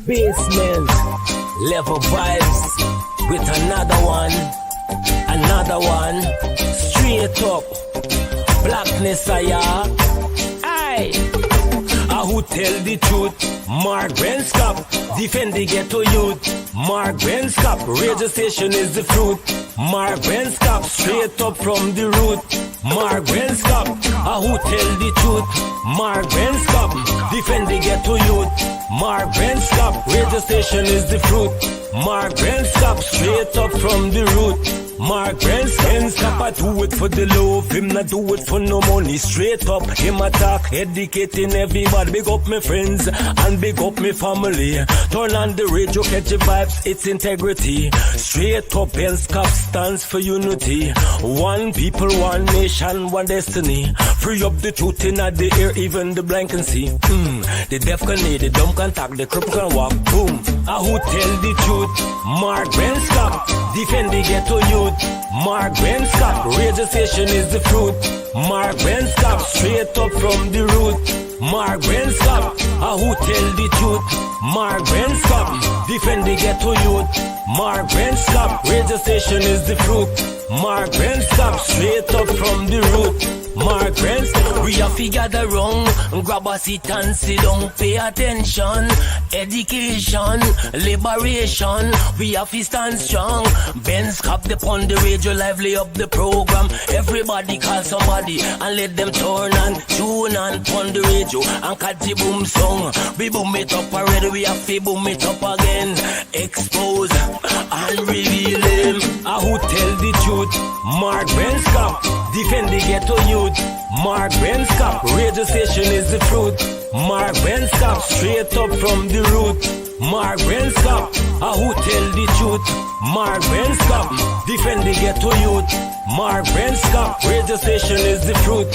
Basement, level vibes with another one, straight up, blackness aye. Who tell the truth? Mark Benskop, defend the ghetto youth. Mark Benskop, radio station is the fruit. Mark Benskop, straight up from the root. Mark Benskop, who tell the truth? Mark Benskop, defend the ghetto youth. Mark Benskop, radio station is the fruit. Mark Benskop, straight up from the root. Mark Benskop, I do it for the love, him not do it for no money. Straight up, him attack, educating everybody. Big up my friends and big up my family. Turn on the radio, catch the vibes, it's integrity. Straight up, Benskop stands for unity. One people, one nation, one destiny. Free up the truth in the air, even the blind can see. The deaf can hear, the dumb can talk, the cripple can walk. Boom. Who tell the truth? Mark Benskop, defend the ghetto youth. Mark Benskop, radio station is the fruit. Mark Benskop, straight up from the root. Mark Benskop, who tell the truth? Mark Benskop, defend the ghetto youth. Mark Benskop, radio station is the fruit. Mark Benskop, straight up from the root. Mark Benskop, we have to gather wrong, grab a seat and sit down, pay attention. Education, liberation, we have to stand strong. Benskop upon the radio, lively up the program. Everybody call somebody and let them turn and tune and pon the radio and catch the boom song. We boom it up already, we have to boom it up again. Expose and reveal him. Who tell the truth? Mark Benskop, defend the ghetto youth. Mark Benskop, radio station is the fruit. Mark Benskop, straight up from the root. Mark Benskop, who tell the truth? Mark Benskop, defend the ghetto youth. Mark Benskop, radio station is the fruit.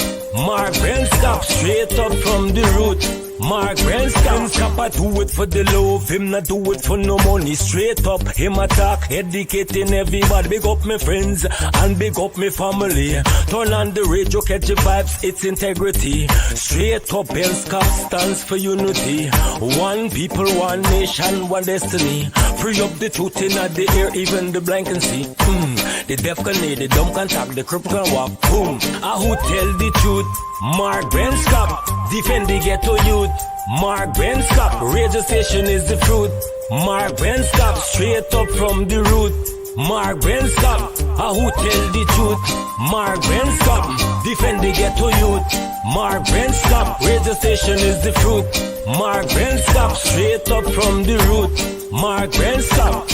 Mark Benskop, straight up from the root. Mark Benskop, I do it for the love, him not do it for no money. Straight up, him attack, educating everybody. Big up my friends and big up my family. Turn on the radio, catch the vibes, it's integrity. Straight up, Benskop stands for unity. One people, one nation, one destiny. Free up the truth in the air, even the blind can see. The deaf can hear, the dumb can talk, the cripple can walk. Boom. Who tell the truth? Mark Benskop, defend the ghetto youth. Mark Benskop, radio station is the fruit. Mark Benskop, straight up from the root. Mark Benskop, who tell the truth? Mark Benskop, defend the ghetto youth. Mark Benskop, radio station is the fruit. Mark Benskop, straight up from the root. Mark Benskop.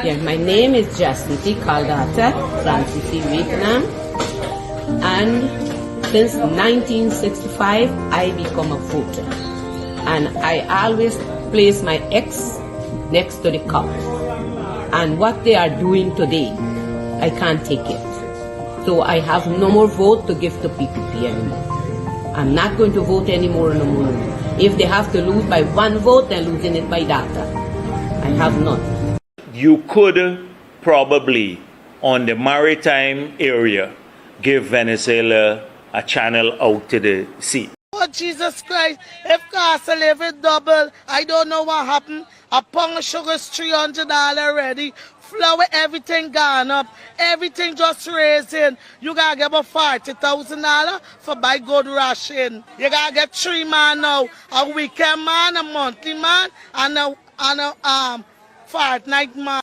Yeah, my name is Jacinty Caldata, Francis C. Vietnam, and since 1965 I become a voter, and I always place my ex next to the cup, and what they are doing today, I can't take it. So I have no more vote to give to PPP anymore. I'm not going to vote anymore no more. If they have to lose by one vote, they're losing it by data. I have none. You could probably, on the maritime area, give Venezuela a channel out to the sea. Oh, Jesus Christ, if cost of living double, I don't know what happened. A pound of sugar is $300 already. Flour, everything gone up. Everything just raising. You gotta get about $40,000 for buy good ration. You gotta get 3 man now. A weekend man, a monthly man, and a fortnight man.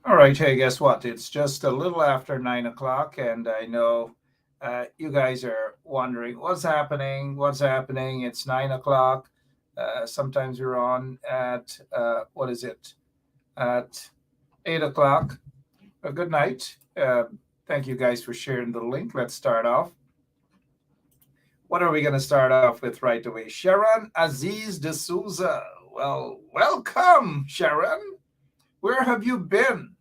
All right, hey, guess what? It's just a little after 9 o'clock, and I know you guys are wondering what's happening. What's happening? It's 9 o'clock. Sometimes we're on at what is it? At 8 o'clock. Good night. Thank you guys for sharing the link. Let's start off. What are we going to start off with right away? Sharon Aziz de Souza. Well, welcome, Sharon. Where have you been?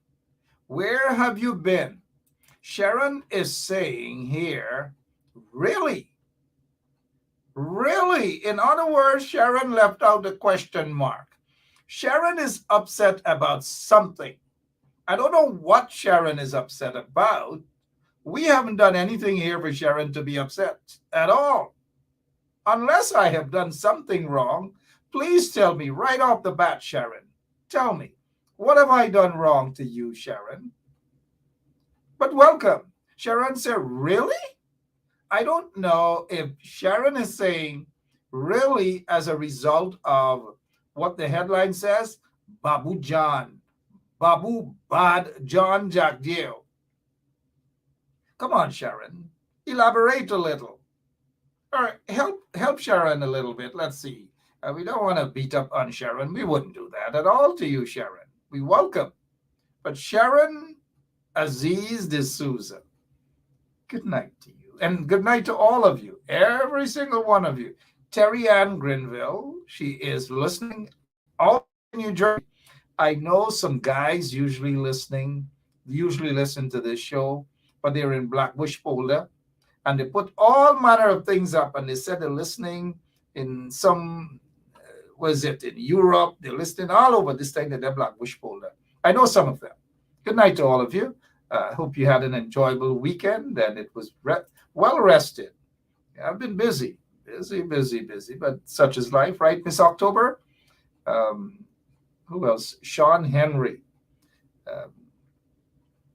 Where have you been? Sharon is saying here, really? Really? In other words, Sharon left out the question mark. Sharon is upset about something. I don't know what Sharon is upset about. We haven't done anything here for Sharon to be upset at all. Unless I have done something wrong, please tell me right off the bat, Sharon. Tell me, what have I done wrong to you, Sharon? But welcome. Sharon said, really? I don't know if Sharon is saying really as a result of what the headline says, Babu John. Babu Bad John Jagdeo. Come on, Sharon. Elaborate a little. All right, help Sharon a little bit. Let's see. We don't want to beat up on Sharon. We wouldn't do that at all to you, Sharon. We welcome. But Sharon Aziz de Souza, good night to you. And good night to all of you, every single one of you. Terry Ann Grinville, she is listening all in New Jersey. I know some guys usually listen to this show, but they're in Blackbush folder, and they put all manner of things up, and they said they're listening in some, in Europe, they're listening all over this thing in their Blackbush folder. I know some of them. Good night to all of you. I hope you had an enjoyable weekend and it was well rested. I've been busy, but such is life, right, Miss October? Who else? Sean Henry.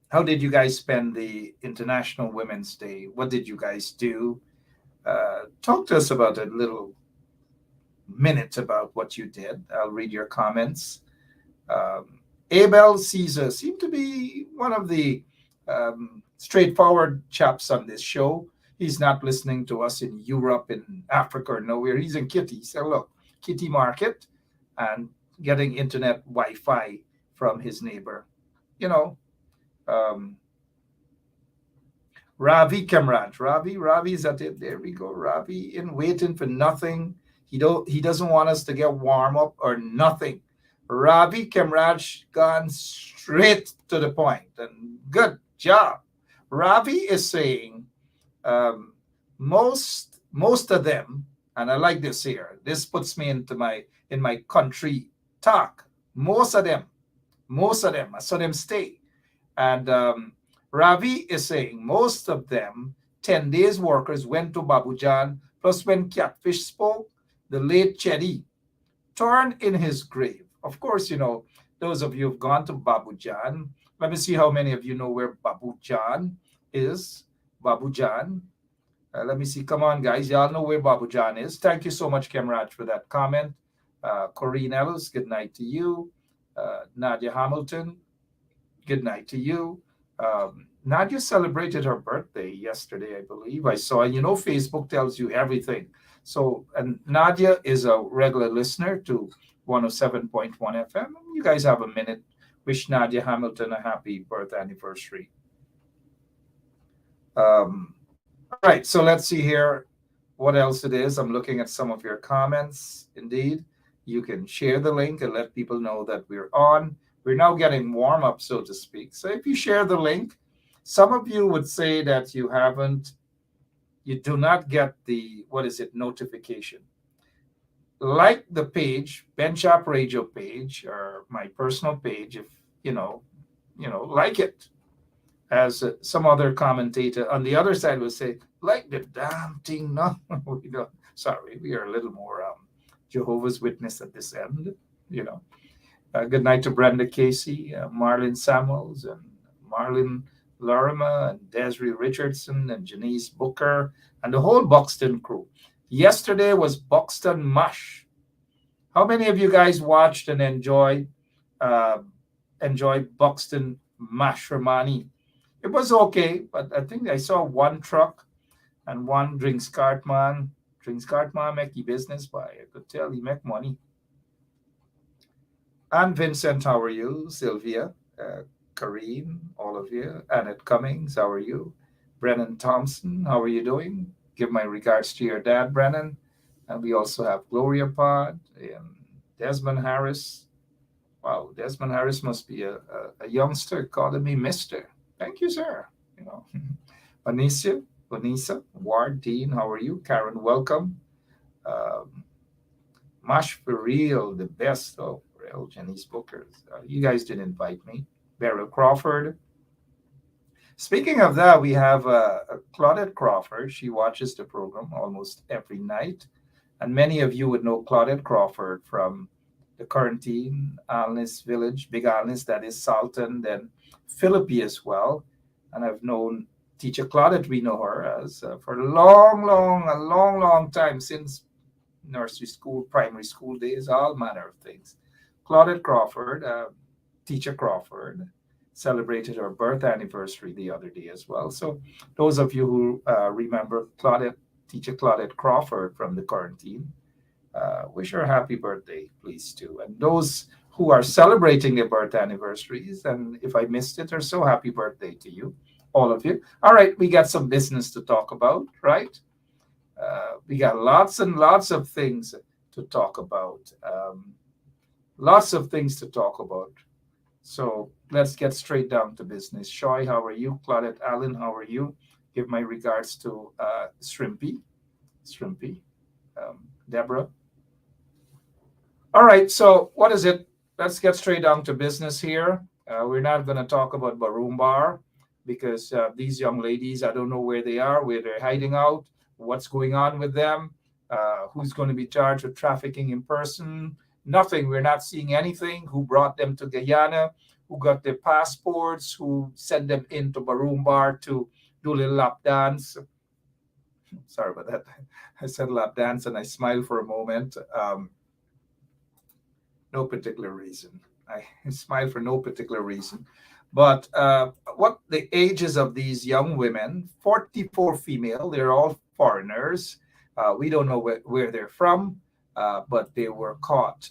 How did you guys spend the International Women's Day? What did you guys do? Talk to us about a little minute about what you did. I'll read your comments. Abel Caesar seemed to be one of the straightforward chaps on this show. He's not listening to us in Europe, in Africa, or nowhere. He's in Kitty. He said, look, Kitty Market, and getting internet Wi-Fi from his neighbor. Ravi Kamraj. Ravi is at it. There we go. Ravi in waiting for nothing. He doesn't want us to get warm up or nothing. Ravi Kamraj gone straight to the point, and good job. Ravi is saying most of them, and I like this here. This puts me in my country talk. Most of them, I saw them stay. And Ravi is saying most of them, 10 days workers, went to Babu John. Plus, when Catfish spoke, the late Chetty turned in his grave. Of course, those of you who've gone to Babu John, let me see how many of you know where Babu John is. Babu John. Let me see. Come on, guys. Y'all know where Babu John is. Thank you so much, Kemraj, for that comment. Corrine Ellis, good night to you. Nadia Hamilton, good night to you. Nadia celebrated her birthday yesterday, I believe. I saw, and Facebook tells you everything. So, and Nadia is a regular listener to 107.1 FM. You guys have a minute. Wish Nadia Hamilton a happy birth anniversary. All right, so let's see here what else it is. I'm looking at some of your comments. Indeed, you can share the link and let people know that we're on. We're now getting warm up, so to speak. So if you share the link, some of you would say that you do not get the, notification. Like the page, Benchop Radio page, or my personal page, if like it. As some other commentator on the other side would say, like the damn thing. No, we don't. Sorry, we are a little more Jehovah's Witness at this end. Good night to Brenda Casey, Marlon Samuels, and Marlon Lorimer, and Desiree Richardson, and Janice Booker, and the whole Buxton crew. Yesterday was Buxton Mush. How many of you guys watched and enjoyed enjoy Buxton Mashramani. It was okay, but I think I saw one truck and one drinks cart man. Drinks cart man make the business by. I could tell he make money. And Vincent, how are you? Sylvia, Kareem, all of you. Annette Cummings, how are you? Brennan Thompson, how are you doing? Give my regards to your dad, Brennan. And we also have Gloria Pod and Desmond Harris. Wow, Desmond Harris must be a youngster calling me Mister. Thank you, sir. You know, Vanessa, Ward, Dean, how are you? Karen, welcome. Um, Mash for real, the best. Oh, real, Janice Booker. You guys didn't invite me. Beryl Crawford. Speaking of that, we have Claudette Crawford. She watches the program almost every night. And many of you would know Claudette Crawford from the Quarantine, Alnis Village, Big Alnis, that is Salton, then Philippi as well. And I've known teacher Claudette, we know her as for a long time, since nursery school, primary school days, all manner of things. Claudette Crawford, teacher Crawford, celebrated her birth anniversary the other day as well. So those of you who remember Claudette, teacher Claudette Crawford from the Quarantine, wish her a happy birthday, please too. And those who are celebrating their birth anniversaries, and if I missed it or so, happy birthday to you, all of you. All right, we got some business to talk about, right? We got lots and lots of things to talk about. Lots of things to talk about. So let's get straight down to business. Shoy, how are you? Claudette Allen, how are you? Give my regards to Shrimpy, Deborah. All right, so what is it? Let's get straight down to business here. We're not going to talk about Barumbar because these young ladies, I don't know where they are, where they're hiding out, what's going on with them, who's going to be charged with trafficking in person. Nothing. We're not seeing anything. Who brought them to Guyana, who got their passports, who sent them into Barumbar to do a little lap dance. Sorry about that. I said lap dance and I smiled for a moment. No particular reason. I smile for no particular reason. But what the ages of these young women, 44 female, they're all foreigners. We don't know where they're from, but they were caught,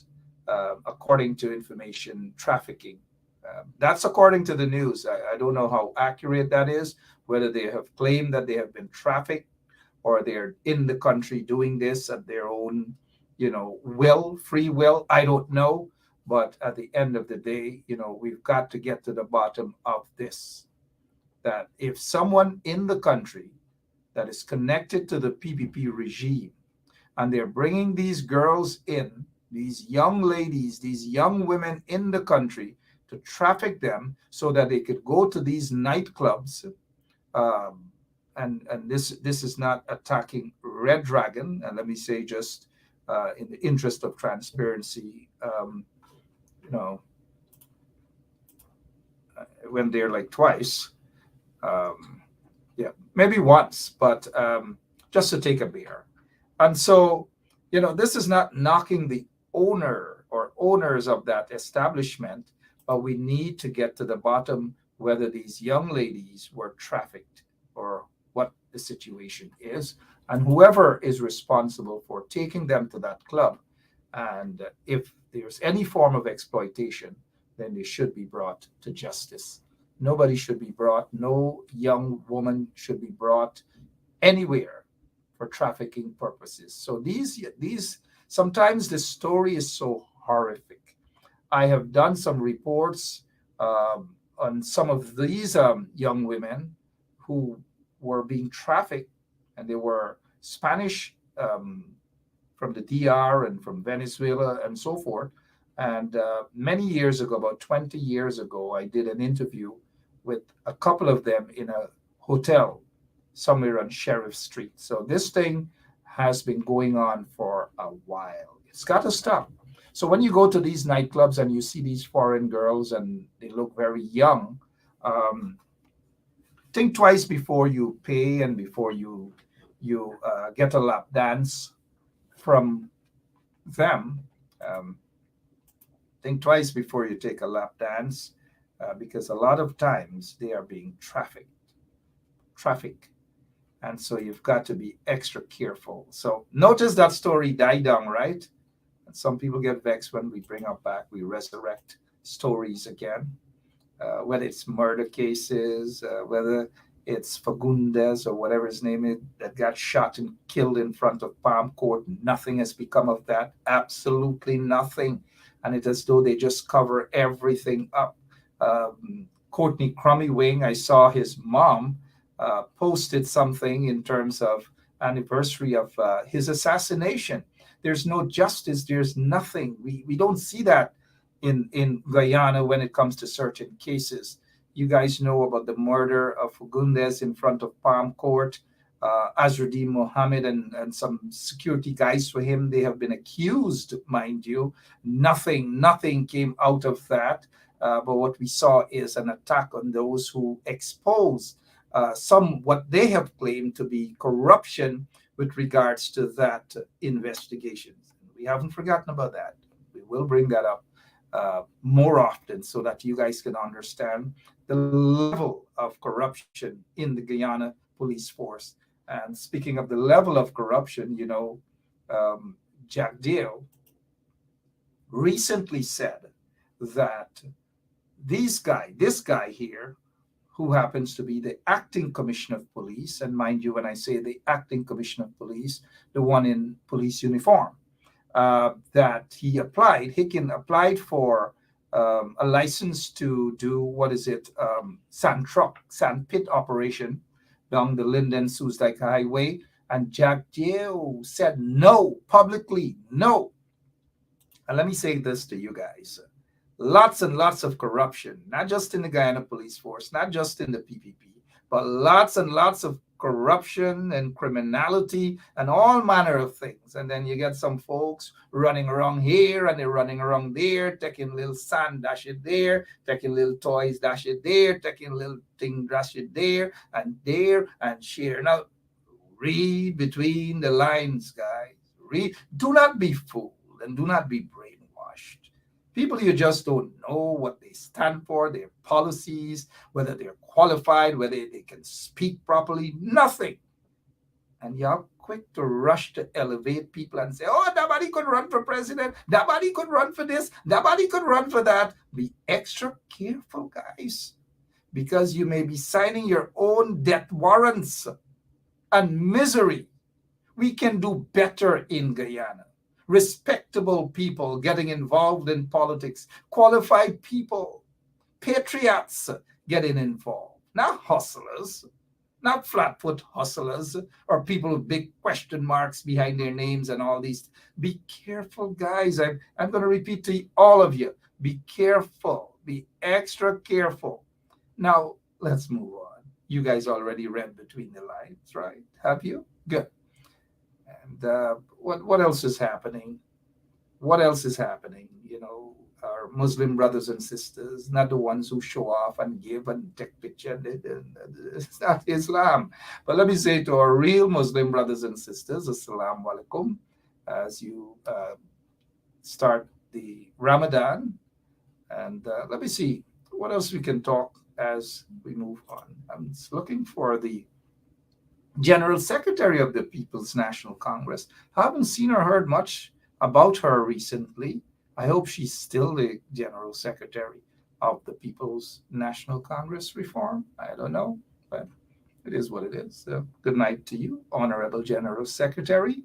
according to information, trafficking. That's according to the news. I don't know how accurate that is, whether they have claimed that they have been trafficked or they're in the country doing this at their own, free will. I don't know. But at the end of the day, we've got to get to the bottom of this. That if someone in the country that is connected to the PPP regime and they're bringing these girls in, these young ladies, these young women in the country to traffic them so that they could go to these nightclubs, and this is not attacking Red Dragon, and let me say just in the interest of transparency, when they're like twice, maybe once, but just to take a beer. And so, this is not knocking the owner or owners of that establishment, but we need to get to the bottom whether these young ladies were trafficked or what the situation is, and whoever is responsible for taking them to that club. And if there's any form of exploitation, then they should be brought to justice. Nobody should be brought, no young woman should be brought anywhere for trafficking purposes. So these sometimes the story is so horrific. I have done some reports on some of these young women who were being trafficked, and they were Spanish from the DR and from Venezuela and so forth. And many years ago, about 20 years ago, I did an interview with a couple of them in a hotel somewhere on Sheriff Street. So this thing has been going on for a while. It's got to stop. So when you go to these nightclubs and you see these foreign girls and they look very young, think twice before you pay and before you get a lap dance from them. Think twice before you take a lap dance. because a lot of times they are being trafficked. And so you've got to be extra careful. So notice that story died down, right? And some people get vexed when we bring up back, we resurrect stories again, whether it's murder cases, whether it's Fagundes or whatever his name is that got shot and killed in front of Palm Court. Nothing has become of that. Absolutely nothing. And it's as though they just cover everything up. Courtney Crummy Wing, I saw his mom posted something in terms of anniversary of his assassination. There's no justice. There's nothing. We don't see that in Guyana when it comes to certain cases. You guys know about the murder of Fagundes in front of Palm Court. Azruddin Mohammed and some security guys for him, they have been accused, mind you. Nothing came out of that. But what we saw is an attack on those who expose some what they have claimed to be corruption with regards to that investigation. We haven't forgotten about that. We will bring that up more often so that you guys can understand the level of corruption in the Guyana police force. And speaking of the level of corruption, Jagdeo recently said that this guy here, who happens to be the acting commissioner of police, and mind you, when I say the acting commissioner of police, the one in police uniform, that Hicken applied for a license to do, sand pit operation down the Linden Soosdike Highway. And Jagdeo said no, publicly, no. And let me say this to you guys. Lots and lots of corruption, not just in the Guyana police force, not just in the PPP, but lots and lots of corruption and criminality and all manner of things. And then you get some folks running around here and they're running around there, taking little sand, dash it there, taking little toys, dash it there, taking little thing, dash it there, and share. Now, read between the lines, guys. Read. Do not be fooled and do not be brainwashed. People, you just don't know what they stand for, their policies, whether they're qualified, whether they can speak properly, nothing. And you're quick to rush to elevate people and say, oh, nobody could run for president, nobody could run for this, nobody could run for that. Be extra careful, guys, because you may be signing your own death warrants and misery. We can do better in Guyana. Respectable people getting involved in politics, qualified people, patriots getting involved, not hustlers, not flat-foot hustlers or people with big question marks behind their names and all these. Be careful, guys. I'm going to repeat to all of you. Be careful. Be extra careful. Now, let's move on. You guys already read between the lines, right? Have you? Good. And what else is happening? What else is happening? Our Muslim brothers and sisters, not the ones who show off and give and take picture. It's not Islam. But let me say to our real Muslim brothers and sisters, Assalamu alaikum, as you start the Ramadan. And let me see what else we can talk as we move on. I'm looking for the General Secretary of the People's National Congress. I haven't seen or heard much about her recently. I hope she's still the General Secretary of the People's National Congress reform. I don't know, but it is what it is. So good night to you, Honorable General Secretary.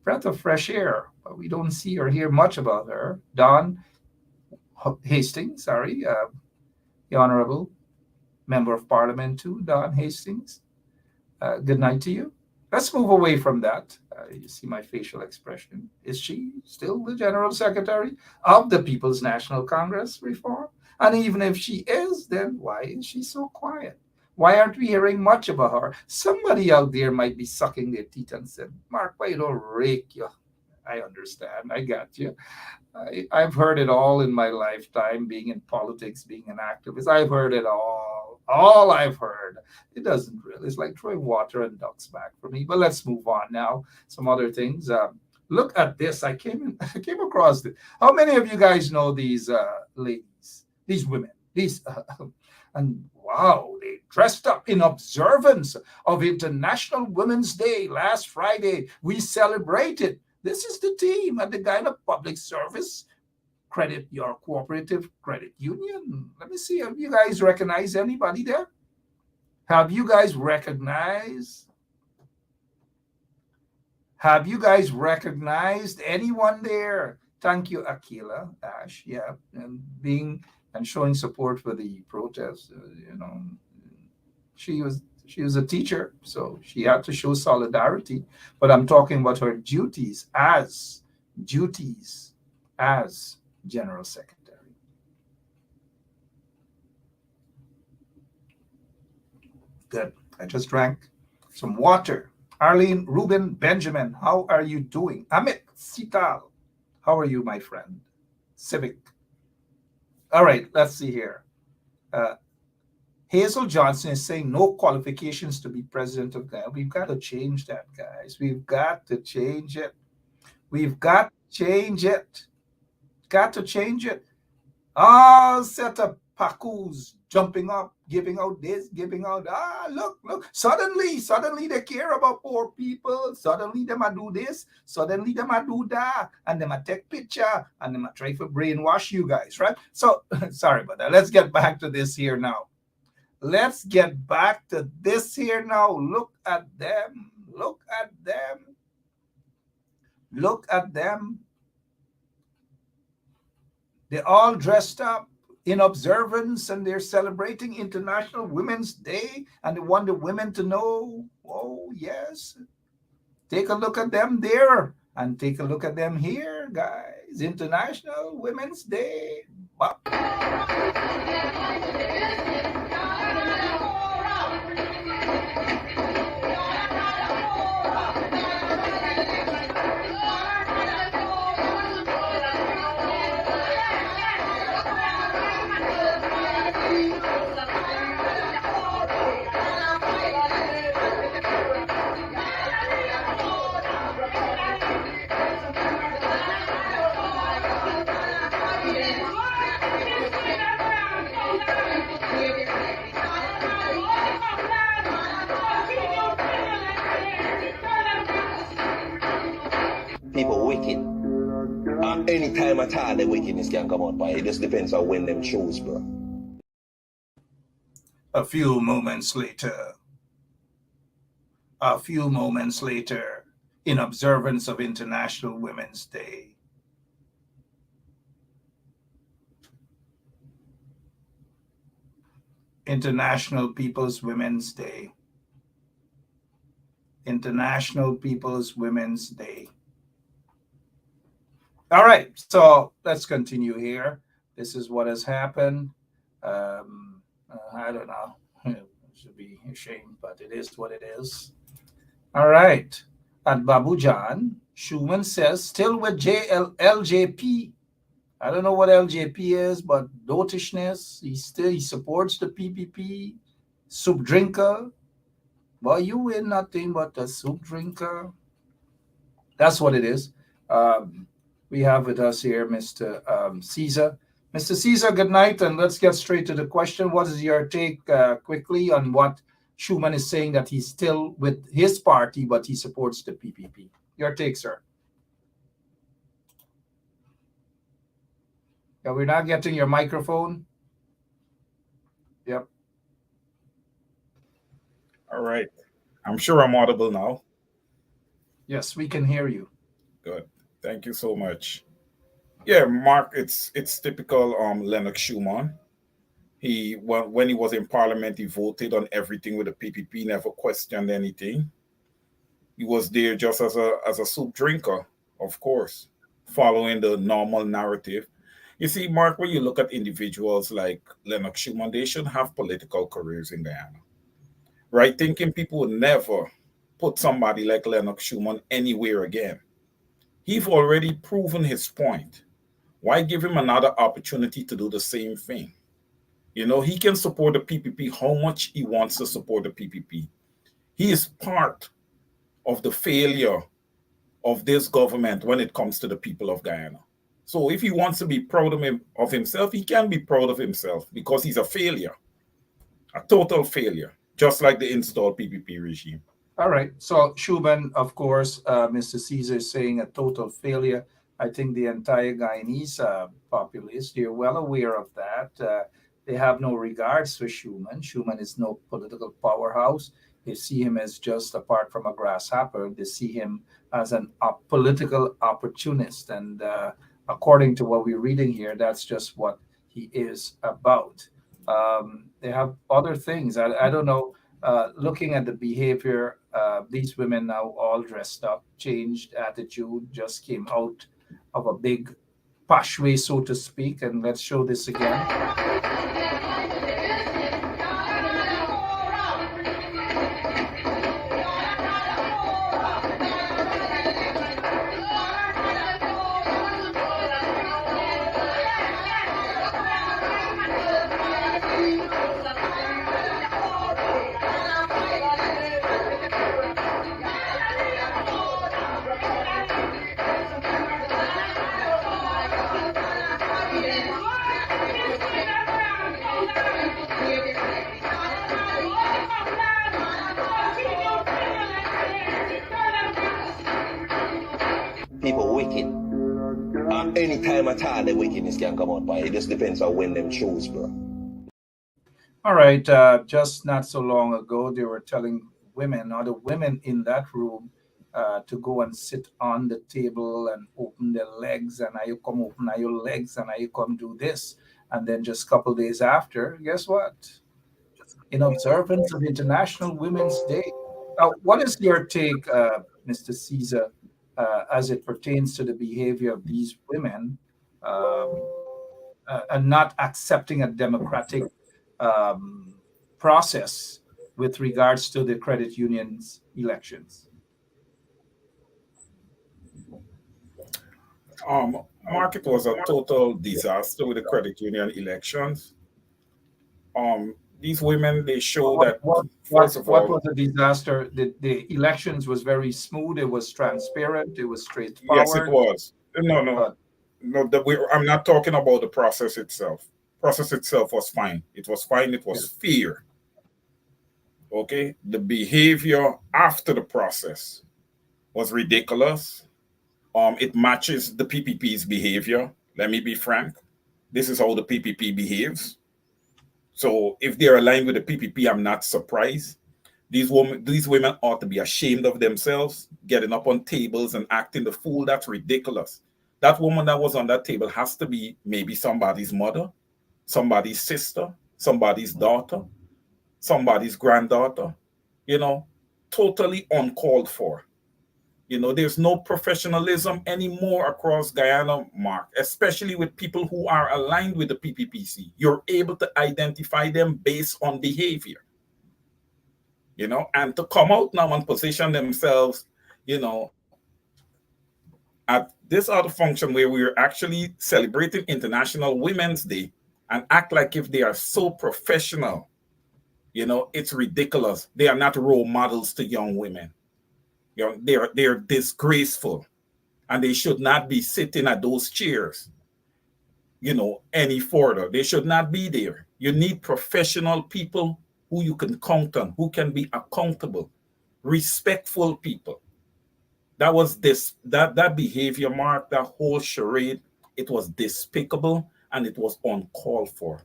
Breath of fresh air, but we don't see or hear much about her. Don Hastings, the Honorable Member of Parliament too, Don Hastings. Good night to you. Let's move away from that. You see my facial expression. Is she still the General Secretary of the People's National Congress reform? And even if she is, then why is she so quiet? Why aren't we hearing much about her? Somebody out there might be sucking their teeth and said, Mark, why you don't rake you? I understand. I got you. I've heard it all in my lifetime, being in politics, being an activist. I've heard it all. All I've heard. It doesn't really. It's like throwing water and ducks back for me. But let's move on now. Some other things. Look at this. I came across this. How many of you guys know these ladies, these women? These and wow, they dressed up in observance of International Women's Day last Friday. We celebrated. This is the team at the Guyana Public Service Credit, your cooperative credit union. Let me see. Have you guys recognized anybody there? Have you guys recognized? Have you guys recognized anyone there? Thank you, Akila, Ash. Yeah, and being and showing support for the protest. She was a teacher, so she had to show solidarity. But I'm talking about her duties as General Secretary. Good. I just drank some water. Arlene, Ruben, Benjamin, how are you doing? Amit, Sital, how are you, my friend? Civic. All right, let's see here. Hazel Johnson is saying no qualifications to be president of Ghana. We've got to change that, guys. We've got to change it. We've got to change it. Got to change it. Set of Pakus jumping up, giving out this, giving out, look. Suddenly they care about poor people. Suddenly them a do this. Suddenly them a do that. And them a take picture. And them a try to brainwash you guys, right? So, sorry about that. Let's get back to this here now. Let's get back to this here now. Look at them. Look at them. Look at them. They're all dressed up in observance and they're celebrating International Women's Day and they want the women to know, oh, yes. Take a look at them there and take a look at them here, guys. International Women's Day. Bop. People wicked. Any time at all, the wickedness can come out by it. It just depends on when them choose, bro. A few moments later, in observance of International Women's Day, International People's Women's Day, International People's Women's Day. All right, so let's continue here. This is what has happened. I don't know. I should be ashamed, but it is what it is. All right. At Babu Jan, Schumann says, still with LJP. I don't know what LJP is, but dotishness. He supports the PPP. Soup drinker. Well, you ain't nothing but a soup drinker. That's what it is. We have with us here Mr. Caesar. Mr. Caesar, good night, and let's get straight to the question. What is your take quickly on what Schumann is saying, that he's still with his party, but he supports the PPP? Your take, sir. Yeah, we're not getting your microphone. Yep. All right. I'm sure I'm audible now. Yes, we can hear you. Good. Thank you so much. Yeah, Mark, it's typical Lennox Schumann. When he was in Parliament, he voted on everything with the PPP, never questioned anything. He was there just as a soup drinker, of course, following the normal narrative. You see, Mark, when you look at individuals like Lennox Schumann, they should have political careers in Guyana. Right? Thinking people would never put somebody like Lennox Schumann anywhere again. He's already proven his point. Why give him another opportunity to do the same thing? You know, he can support the PPP how much he wants to support the PPP. He is part of the failure of this government when it comes to the people of Guyana. So if he wants to be proud of himself, he can be proud of himself because he's a failure, a total failure, just like the installed PPP regime. All right. So Schumann, of course, Mr. Caesar is saying a total failure. I think the entire Guyanese populace, they're well aware of that. They have no regards for Schumann. Schumann is no political powerhouse. They see him as just, apart from a grasshopper, they see him as a political opportunist. And according to what we're reading here, that's just what he is about. They have other things. I don't know. Looking at the behavior, these women now all dressed up, changed attitude, just came out of a big posh way, so to speak. And let's show this again. People wicked. Any time at all, the wickedness can come out by it. It just depends on when them choose, bro. All right. Just not so long ago, they were telling women, or the women in that room, to go and sit on the table and open their legs. And now you come open your legs, and now you come do this. And then just a couple days after, guess what? In observance of International Women's Day. What is your take, Mr. Caesar, as it pertains to the behavior of these women and not accepting a democratic process with regards to the credit unions elections? Mark, it was a total disaster with the credit union elections. These women, they show that, first of all, what was the disaster? The elections was very smooth. It was transparent. It was straightforward. Yes, it was. No. I'm not talking about the process itself. Process itself was fine. It was fine. It was fair. Okay? The behavior after the process was ridiculous. It matches the PPP's behavior. Let me be frank. This is how the PPP behaves. So if they're aligned with the PPP, I'm not surprised. These women ought to be ashamed of themselves, getting up on tables and acting the fool. That's ridiculous. That woman that was on that table has to be maybe somebody's mother, somebody's sister, somebody's daughter, somebody's granddaughter. Totally uncalled for. There's no professionalism anymore across Guyana, Mark, especially with people who are aligned with the PPPC. You're able to identify them based on behavior, and to come out now and position themselves, at this other function where we're actually celebrating International Women's Day and act like if they are so professional, it's ridiculous. They are not role models to young women. They're disgraceful, and they should not be sitting at those chairs, any further. They should not be there. You need professional people who you can count on, who can be accountable, respectful people. That was that behavior, Mark, that whole charade. It was despicable and it was uncalled for.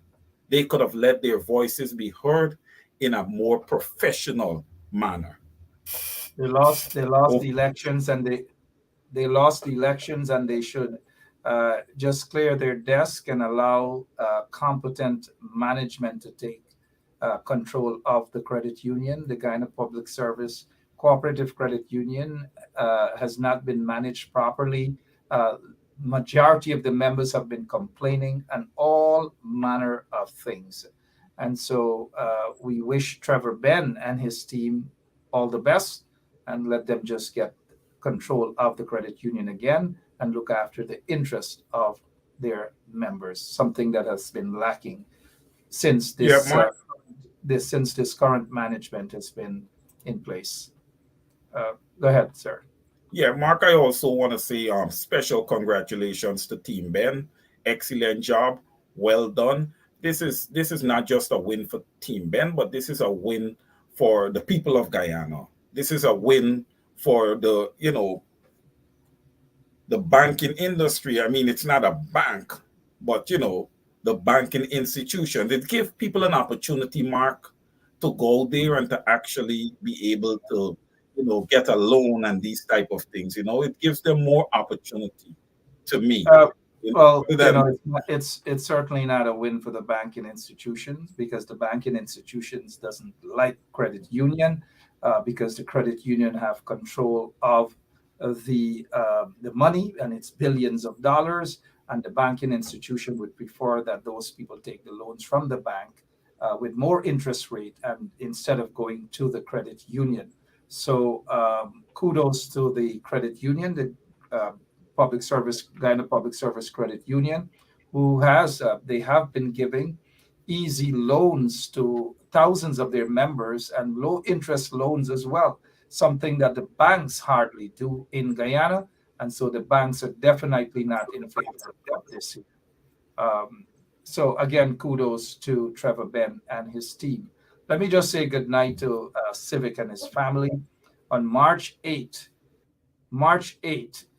They could have let their voices be heard in a more professional manner. They lost the elections, and they lost the elections, and they should just clear their desk and allow competent management to take control of the credit union. The Guyana Public Service Cooperative Credit Union has not been managed properly. Majority of the members have been complaining and all manner of things. And so we wish Trevor Ben and his team all the best, and let them just get control of the credit union again and look after the interest of their members, something that has been lacking since this current management has been in place. Go ahead, sir. Yeah, Mark, I also want to say special congratulations to Team Ben. Excellent job. Well done. This is not just a win for Team Ben, but this is a win for the people of Guyana. This is a win for the banking industry. I mean, it's not a bank, but the banking institution. It gives people an opportunity, Mark, to go there and to actually be able to, get a loan and these type of things. It gives them more opportunity to me. Uh, well, Rather than it's certainly not a win for the banking institutions because the banking institutions doesn't like credit union because the credit union have control of the money and it's billions of dollars, and the banking institution would prefer that those people take the loans from the bank with more interest rate and instead of going to the credit union. So kudos to the credit union, the public service Guyana Public Service Credit Union, who has they have been giving easy loans to thousands of their members and low interest loans as well, something that the banks hardly do in Guyana, and so the banks are definitely not in favor of this. Um, so again, kudos to Trevor Ben and his team. Let me just say goodnight to Civic and his family. On March 8th,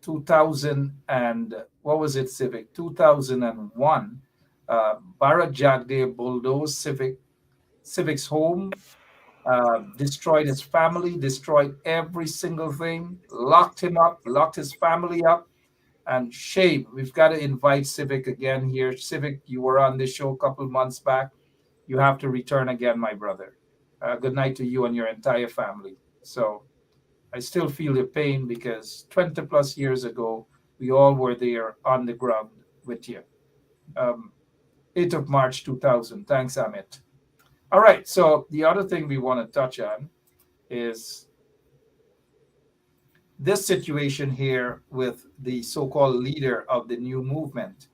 2000 and what was it, Civic? 2001, Bharat Jagdeo bulldozed Civic's home, destroyed his family, destroyed every single thing, locked him up, locked his family up, and shame. We've got to invite Civic again here. Civic, you were on this show a couple months back. You have to return again, my brother. Good night to you and your entire family. So I still feel your pain because 20 plus years ago, we all were there on the ground with you. Um, 8th of March 2000. Thanks, Amit. All right. So the other thing we want to touch on is this situation here with the so-called leader of the new movement,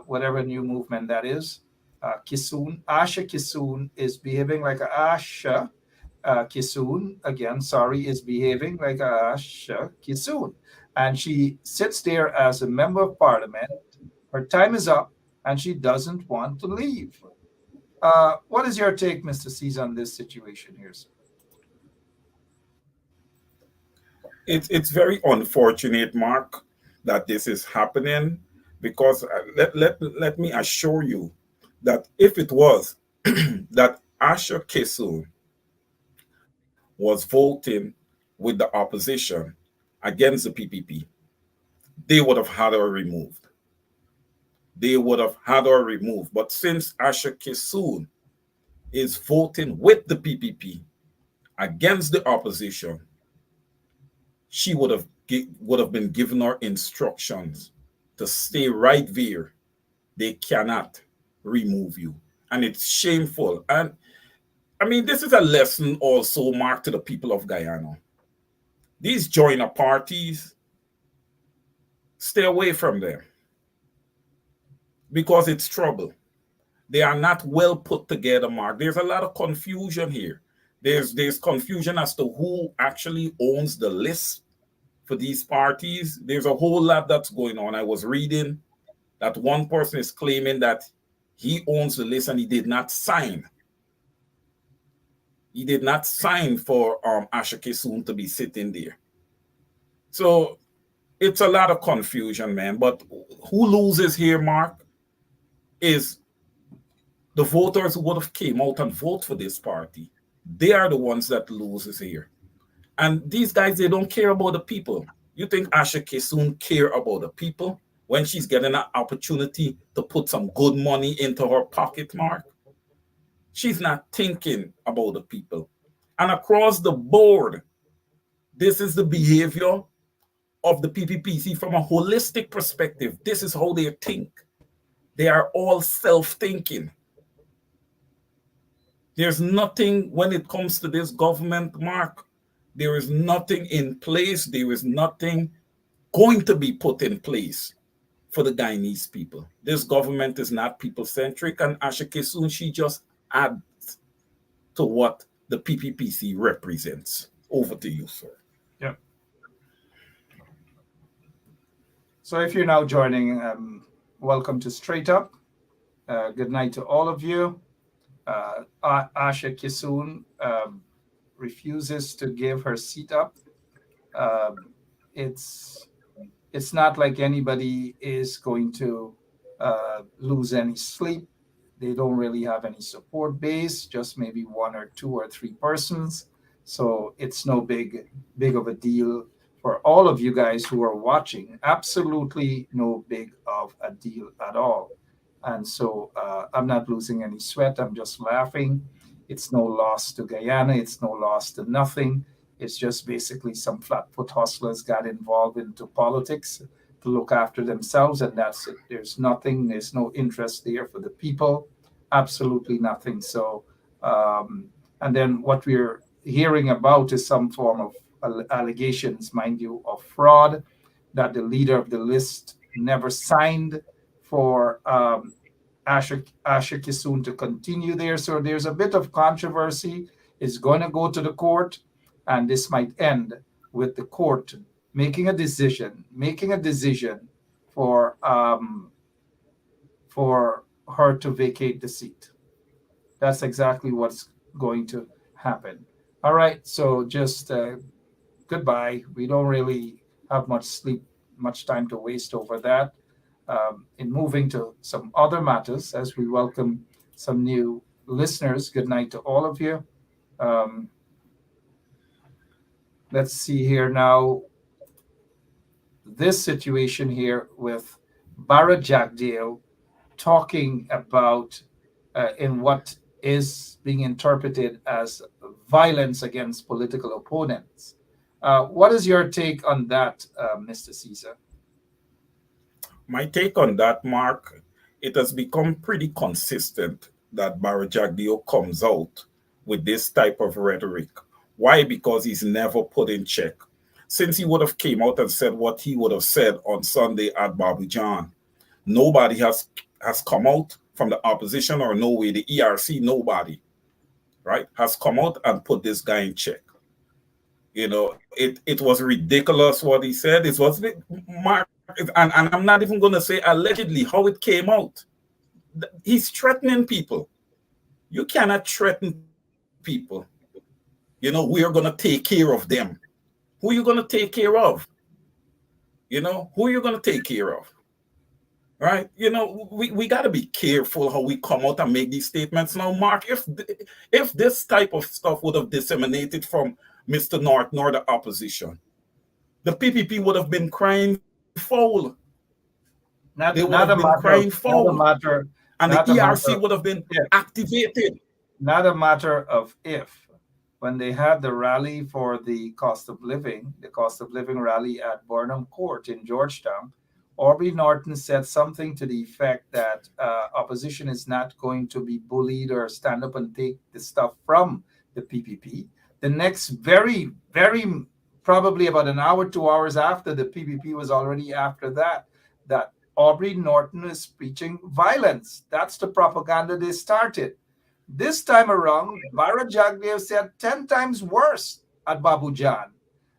whatever new movement that is, Kisoon. Asha Kisoon is behaving like a Asha Kisoon, again, sorry, is behaving like a Asha Kisoon. And she sits there as a member of parliament. Her time is up and she doesn't want to leave. What is your take, Mr. C's, on this situation here, sir? it's very unfortunate, Mark, that this is happening because let me assure you that if it was that Asher Kisu was voting with the opposition against the PPP, they would have had her removed. They would have had her removed. But since Asher Kisu is voting with the PPP against the opposition, she would have been given her instructions to stay right there. They cannot remove you, and it's shameful. And I mean, this is a lesson also, Mark, to the people of Guyana. These joiner parties, stay away from them because it's trouble. They are not well put together, Mark. There's a lot of confusion here. There's confusion as to who actually owns the list for these parties. There's a whole lot that's going on. I was reading that one person is claiming that he owns the list and he did not sign. He did not sign for Ashake Soon to be sitting there. So it's a lot of confusion, man. But who loses here, Mark, is the voters who would have came out and vote for this party. They are the ones that loses here. And these guys, they don't care about the people. You think Asha Kisoon care about the people when she's getting an opportunity to put some good money into her pocket, Mark? She's not thinking about the people. And across the board, this is the behavior of the PPPC from a holistic perspective. This is how they think. They are all self-thinking. There's nothing when it comes to this government, Mark. There is nothing in place. There is nothing going to be put in place for the Guyanese people. This government is not people-centric, and Asha Kisoon, she just adds to what the PPPC represents. Over to you, sir. Yeah. So if you're now joining, welcome to Straight Up. Good night to all of you. Asha Kisoon refuses to give her seat up. Um, it's it's not like anybody is going to lose any sleep. They don't really have any support base, just maybe one or two or three persons. So it's no big of a deal for all of you guys who are watching. Absolutely no big of a deal at all. And so I'm not losing any sweat. I'm just laughing. It's no loss to Guyana. It's no loss to nothing. It's just basically some flatfoot hustlers got involved into politics to look after themselves, and that's it. There's nothing, there's no interest there for the people, absolutely nothing. So, and then what we're hearing about is some form of allegations, mind you, of fraud, that the leader of the list never signed for Asher Kisoon to continue there. So there's a bit of controversy. It's going to go to the court, and this might end with the court making a decision for her to vacate the seat. That's exactly what's going to happen. All right, so just goodbye. We don't really have much time to waste over that. In moving to some other matters, as we welcome some new listeners, good night to all of you. Um, let's see here now. This situation here with Jagdeo talking about in what is being interpreted as violence against political opponents. What is your take on that, Mr. Caesar? My take on that, Mark, it has become pretty consistent that Jagdeo comes out with this type of rhetoric. Why? Because he's never put in check. Since he would have came out and said what he would have said on Sunday at Babu John, nobody has come out from the opposition, or no way, the ERC, nobody, right, has come out and put this guy in check. It was ridiculous what he said. It was Mark, and I'm not even going to say allegedly how it came out. He's threatening people. You cannot threaten people. We are going to take care of them. Who are you going to take care of? Who are you going to take care of? Right? We got to be careful how we come out and make these statements. Now, Mark, if this type of stuff would have disseminated from Mr. North nor the opposition, the PPP would have been crying foul. They would have been crying foul. And the ERC would have been activated. Not a matter of if. When they had the rally for the cost of living rally at Burnham Court in Georgetown, Aubrey Norton said something to the effect that opposition is not going to be bullied or stand up and take the stuff from the PPP. The next very, very probably about an hour, 2 hours after, the PPP was already after that Aubrey Norton is preaching violence. That's the propaganda they started. This time around, Jagdeo said 10 times worse at Babu Jan.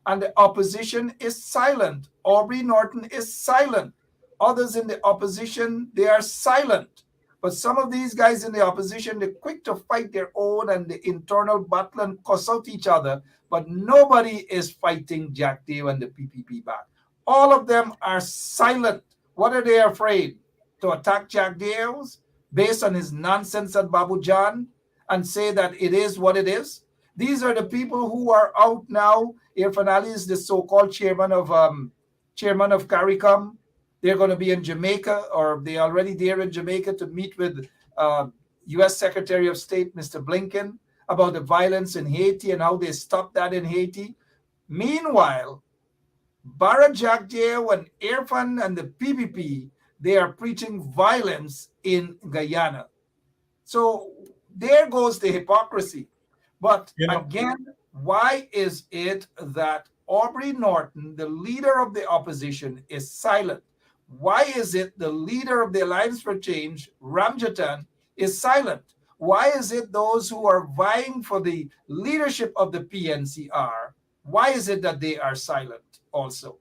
And the opposition is silent. Aubrey Norton is silent. Others in the opposition, they are silent. But some of these guys in the opposition, they're quick to fight their own and the internal battle and cuss out each other. But nobody is fighting Jagdeo and the PPP back. All of them are silent. What are they afraid? To attack Jagdeo's based on his nonsense at Babu Jan and say that it is what it is? These are the people who are out now. Irfan Ali is the so-called chairman of CARICOM. They're going to be in Jamaica, or they already there in Jamaica to meet with U.S. Secretary of State, Mr. Blinken, about the violence in Haiti and how they stopped that in Haiti. Meanwhile, Jagdeo and Irfan and the PPP, they are preaching violence in Guyana. So there goes the hypocrisy. But again, why is it that Aubrey Norton, the leader of the opposition, is silent? Why is it the leader of the Alliance for Change, Ramjatan, is silent? Why is it those who are vying for the leadership of the PNCR, why is it that they are silent also?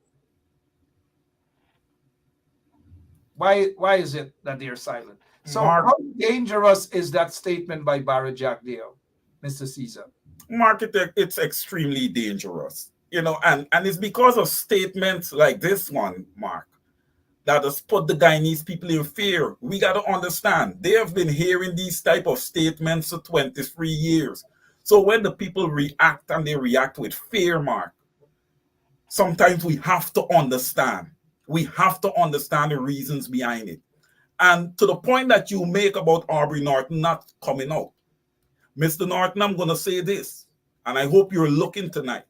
Why is it that they're silent? So Mark, how dangerous is that statement by Barry Jagdeo, Mr. Caesar? Mark, it's extremely dangerous. And it's because of statements like this one, Mark, that has put the Guyanese people in fear. We got to understand, they have been hearing these type of statements for 23 years. So when the people react and they react with fear, Mark, sometimes we have to understand. We have to understand the reasons behind it. And to the point that you make about Aubrey Norton not coming out, Mr. Norton, I'm going to say this, and I hope you're looking tonight.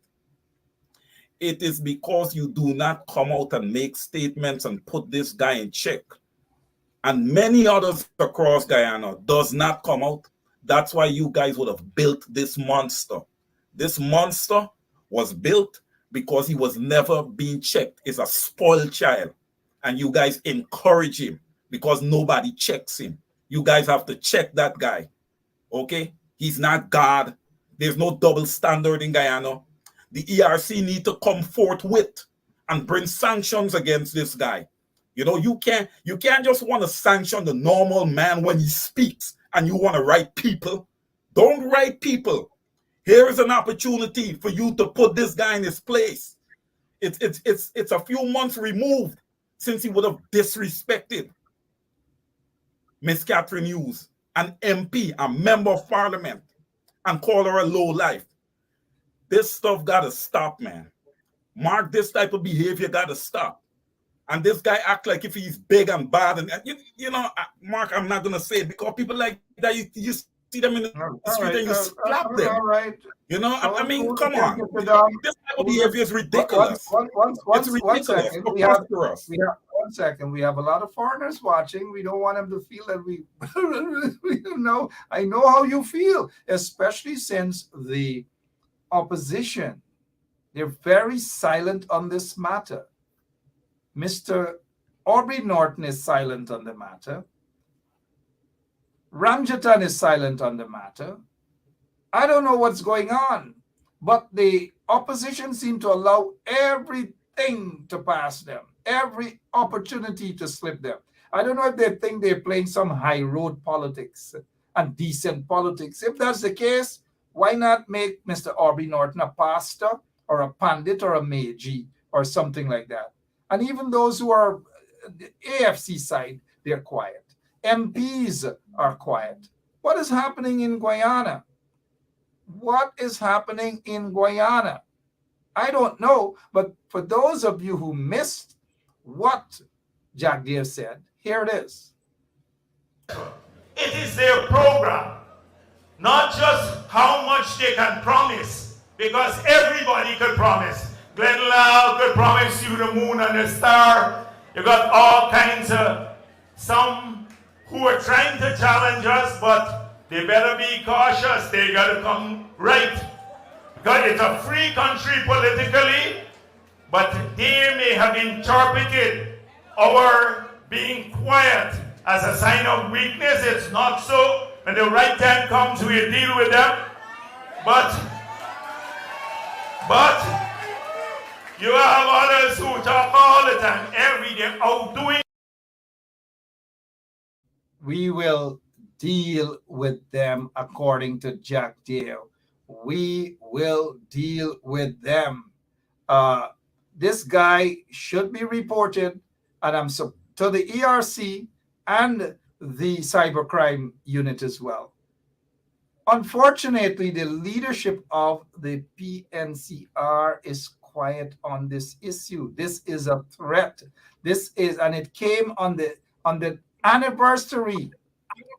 It is because you do not come out and make statements and put this guy in check, and many others across Guyana does not come out. That's why you guys would have built this monster. This monster was built because he was never being checked. It's a spoiled child. And you guys encourage him because nobody checks him. You guys have to check that guy. Okay? He's not God. There's no double standard in Guyana. The ERC need to come forthwith and bring sanctions against this guy. You can't just want to sanction the normal man when he speaks and you want to write people. Don't write people. Here is an opportunity for you to put this guy in his place. It's a few months removed since he would have disrespected Miss Catherine Hughes, an MP, a member of parliament, and call her a low life. This stuff gotta stop, man. Mark, this type of behavior gotta stop. And this guy act like if he's big and bad. And Mark, I'm not gonna say it because people like that, you see them in the street and you slap them. All right. I mean, come on. This type of behavior is ridiculous. It's ridiculous. One second. We have a lot of foreigners watching. We don't want them to feel that we I know how you feel, especially since the opposition, they're very silent on this matter. Mr. Aubrey Norton is silent on the matter. Ramjatan is silent on the matter. I don't know what's going on, but the opposition seem to allow everything to pass them, every opportunity to slip them. I don't know if they think they're playing some high road politics and decent politics. If that's the case, why not make Mr. Aubrey Norton a pastor or a pandit or a meiji or something like that? And even those who are the AFC side, they're quiet. MPs are quiet. What is happening in Guyana? What is happening in Guyana? I don't know, but for those of you who missed what Jagdeo said, here it is. It is their program, not just how much they can promise, because everybody could promise. Glenn Lau could promise you the moon and the star. You got all kinds of some who are trying to challenge us, but they better be cautious. They got to come right. Because it's a free country politically, but they may have interpreted our being quiet as a sign of weakness. It's not so. When the right time comes, we deal with them. But you have others who talk all the time, every day, outdoing. We will deal with them according to Jagdeo. We will deal with them. This guy should be reported, and to the ERC and the cybercrime unit as well. Unfortunately, the leadership of the PNCR is quiet on this issue. This is a threat. And it came on the anniversary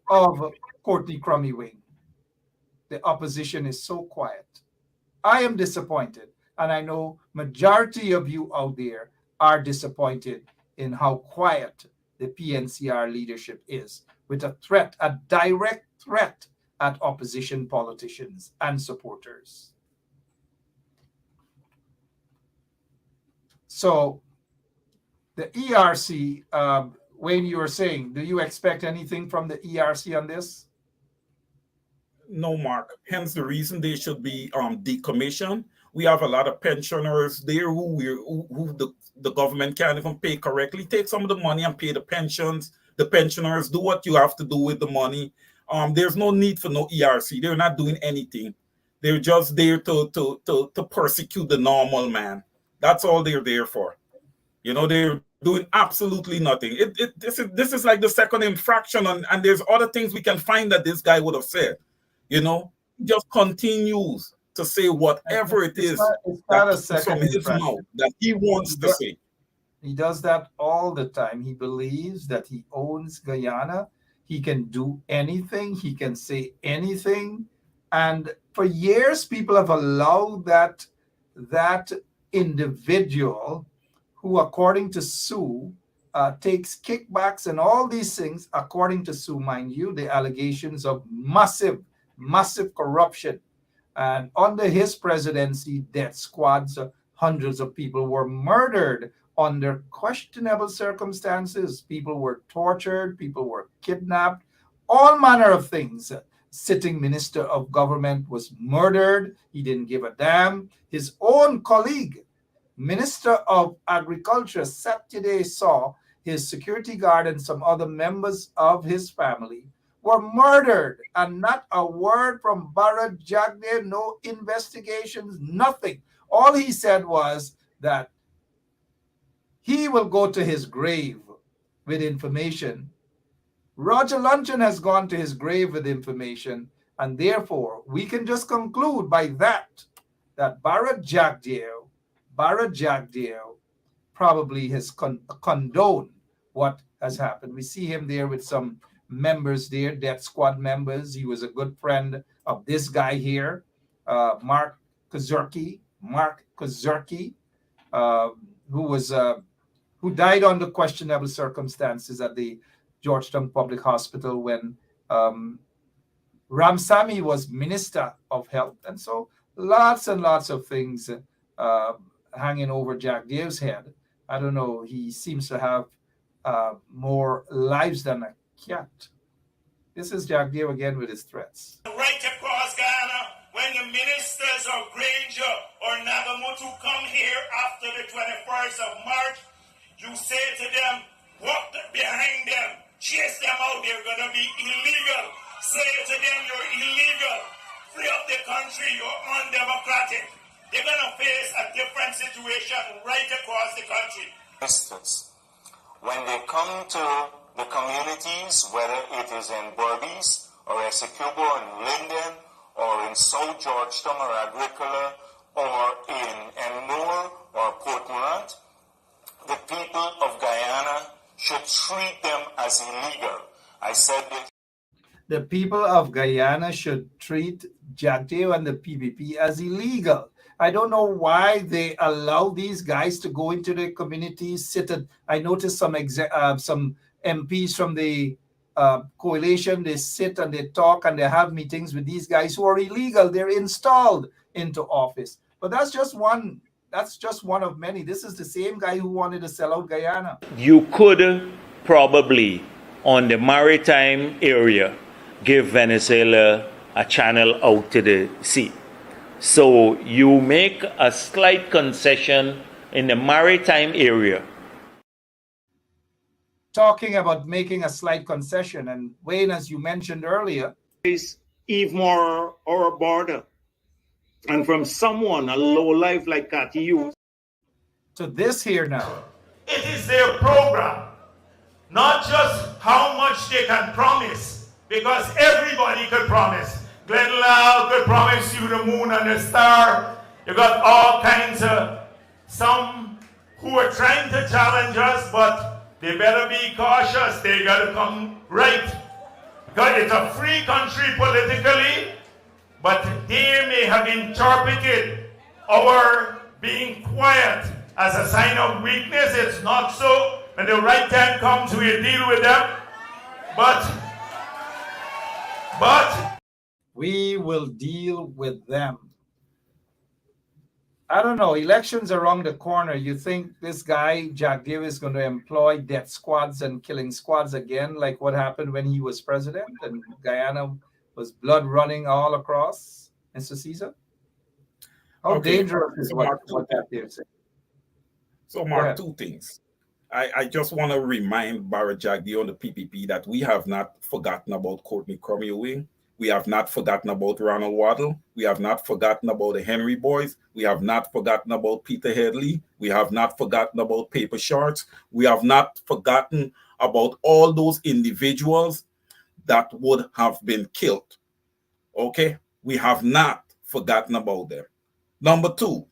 of Courtney Crummy Wing. The opposition is so quiet. I am disappointed, and I know majority of you out there are disappointed in how quiet the PNCR leadership is, with a threat, a direct threat at opposition politicians and supporters. So the ERC, Wayne, you were saying, do you expect anything from the ERC on this? No, Mark. Hence the reason they should be decommissioned. We have a lot of pensioners there who the government can't even pay correctly. Take some of the money and pay the pensions. The pensioners, do what you have to do with the money. There's no need for no ERC. They're not doing anything. They're just there to persecute the normal man. That's all they're there for. You know, they're doing absolutely nothing. This is like the second infraction, and there's other things we can find that this guy would have said. You know, he just continues to say whatever it is it's that not a comes from second his infraction. mouth that he wants to say. He does that all the time. He believes that he owns Guyana. He can do anything. He can say anything. And for years, people have allowed that individual who, according to Sue, takes kickbacks and all these things, according to Sue, mind you, the allegations of massive corruption. And under his presidency, death squads, hundreds of people were murdered under questionable circumstances. People were tortured, people were kidnapped, all manner of things. Sitting minister of government was murdered. He didn't give a damn. His own colleague, Minister of Agriculture, Saturday saw his security guard and some other members of his family were murdered, and not a word from Babu Jagdeo, no investigations, nothing. All he said was that he will go to his grave with information. Roger Luncheon has gone to his grave with information, and therefore we can just conclude by that Babu Jagdeo probably has condoned what has happened. We see him there with some members there, death squad members. He was a good friend of this guy here, Mark Kazurki, who died under questionable circumstances at the Georgetown Public Hospital when Ramsamy was Minister of Health. And so lots and lots of things hanging over Jagdeo's head. I don't know, he seems to have more lives than a cat. This is Jagdeo again with his threats. Right across Ghana, when the ministers of Granger or Nagamutu come here after the 21st of March, you say to them, walk behind them, chase them out, they're going to be illegal. Say to them, you're illegal. Free up the country, you're undemocratic. They're going to face a different situation right across the country. When they come to the communities, whether it is in Berbice or Essecubo and Linden or in South Georgetown or Agricola or in Ennore or Port Morant, the people of Guyana should treat them as illegal. I said that the people of Guyana should treat Jagdeo and the PPP as illegal. I don't know why they allow these guys to go into the communities, sit at, I noticed some MPs from the coalition, they sit and they talk and they have meetings with these guys who are illegal. They're installed into office. But that's just one of many. This is the same guy who wanted to sell out Guyana. You could probably, on the maritime area, give Venezuela a channel out to the sea. So you make a slight concession in the maritime area. Talking about making a slight concession, and Wayne, as you mentioned earlier, is even more our border. And from someone, a low life like that, you. to this here now. It is their program, not just how much they can promise, because everybody could promise. Glenn Lau could promise you the moon and the star. You got all kinds of, some who are trying to challenge us, but they better be cautious. They got to come right. Because it's a free country politically, but they may have interpreted our being quiet as a sign of weakness. It's not so. When the right time comes, we deal with them. But we will deal with them. I don't know. Elections around the corner. You think this guy, Jagdeo, is going to employ death squads and killing squads again, like what happened when he was president and Guyana was blood running all across, Mr. Caesar? How Okay. dangerous is So Mark, what that they're saying? so Go Mark, ahead. two things. I just want to remind Barrett Jagdeo on the PPP that we have not forgotten about Courtney Cromwell. We have not forgotten about Ronald Waddle. We have not forgotten about the Henry Boys. We have not forgotten about Peter Headley. We have not forgotten about Paper Sharks. We have not forgotten about all those individuals that would have been killed. Okay? We have not forgotten about them. Number two,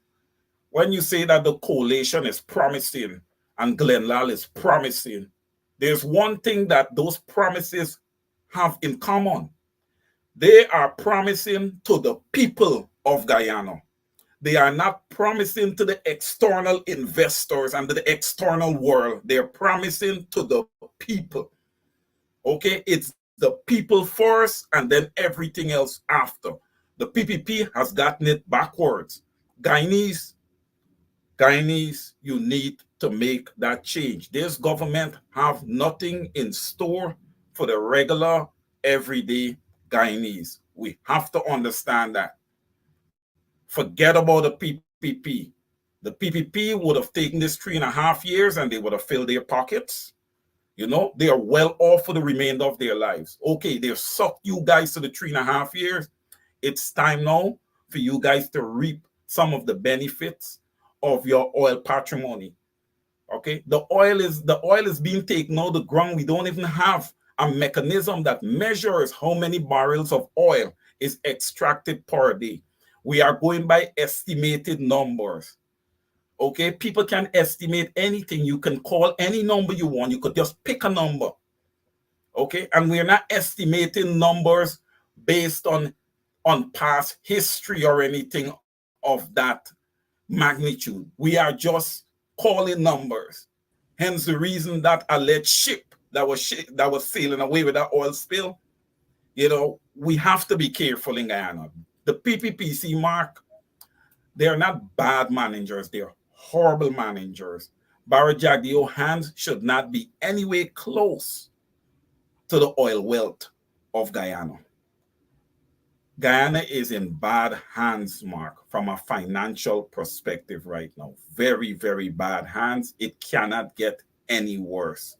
when you say that the coalition is promising and Glenlal is promising, there's one thing that those promises have in common. They are promising to the people of Guyana. They are not promising to the external investors and to the external world. They're promising to the people. Okay, it's the people first and then everything else after. The PPP has gotten it backwards. Guyanese, Guyanese, you need to make that change. This government have nothing in store for the regular, everyday Guyanese. We have to understand that. Forget about the PPP. The PPP would have taken this 3.5 years and they would have filled their pockets. You know, they are well off for the remainder of their lives. Okay, they've sucked you guys to the 3.5 years. It's time now for you guys to reap some of the benefits of your oil patrimony. Okay, the oil is being taken out of the ground. We don't even have a mechanism that measures how many barrels of oil is extracted per day. We are going by estimated numbers. Okay, people can estimate anything. You can call any number you want. You could just pick a number. Okay, and we're not estimating numbers based on past history or anything of that magnitude. We are just calling numbers. Hence the reason that alleged ship that was sailing away with that oil spill. We have to be careful in Guyana. The PPPC, Mark, they are not bad managers. They are horrible managers. Barra Jagdeo hands should not be anywhere close to the oil wealth of Guyana. Guyana is in bad hands, Mark, from a financial perspective right now. Very, very bad hands. It cannot get any worse.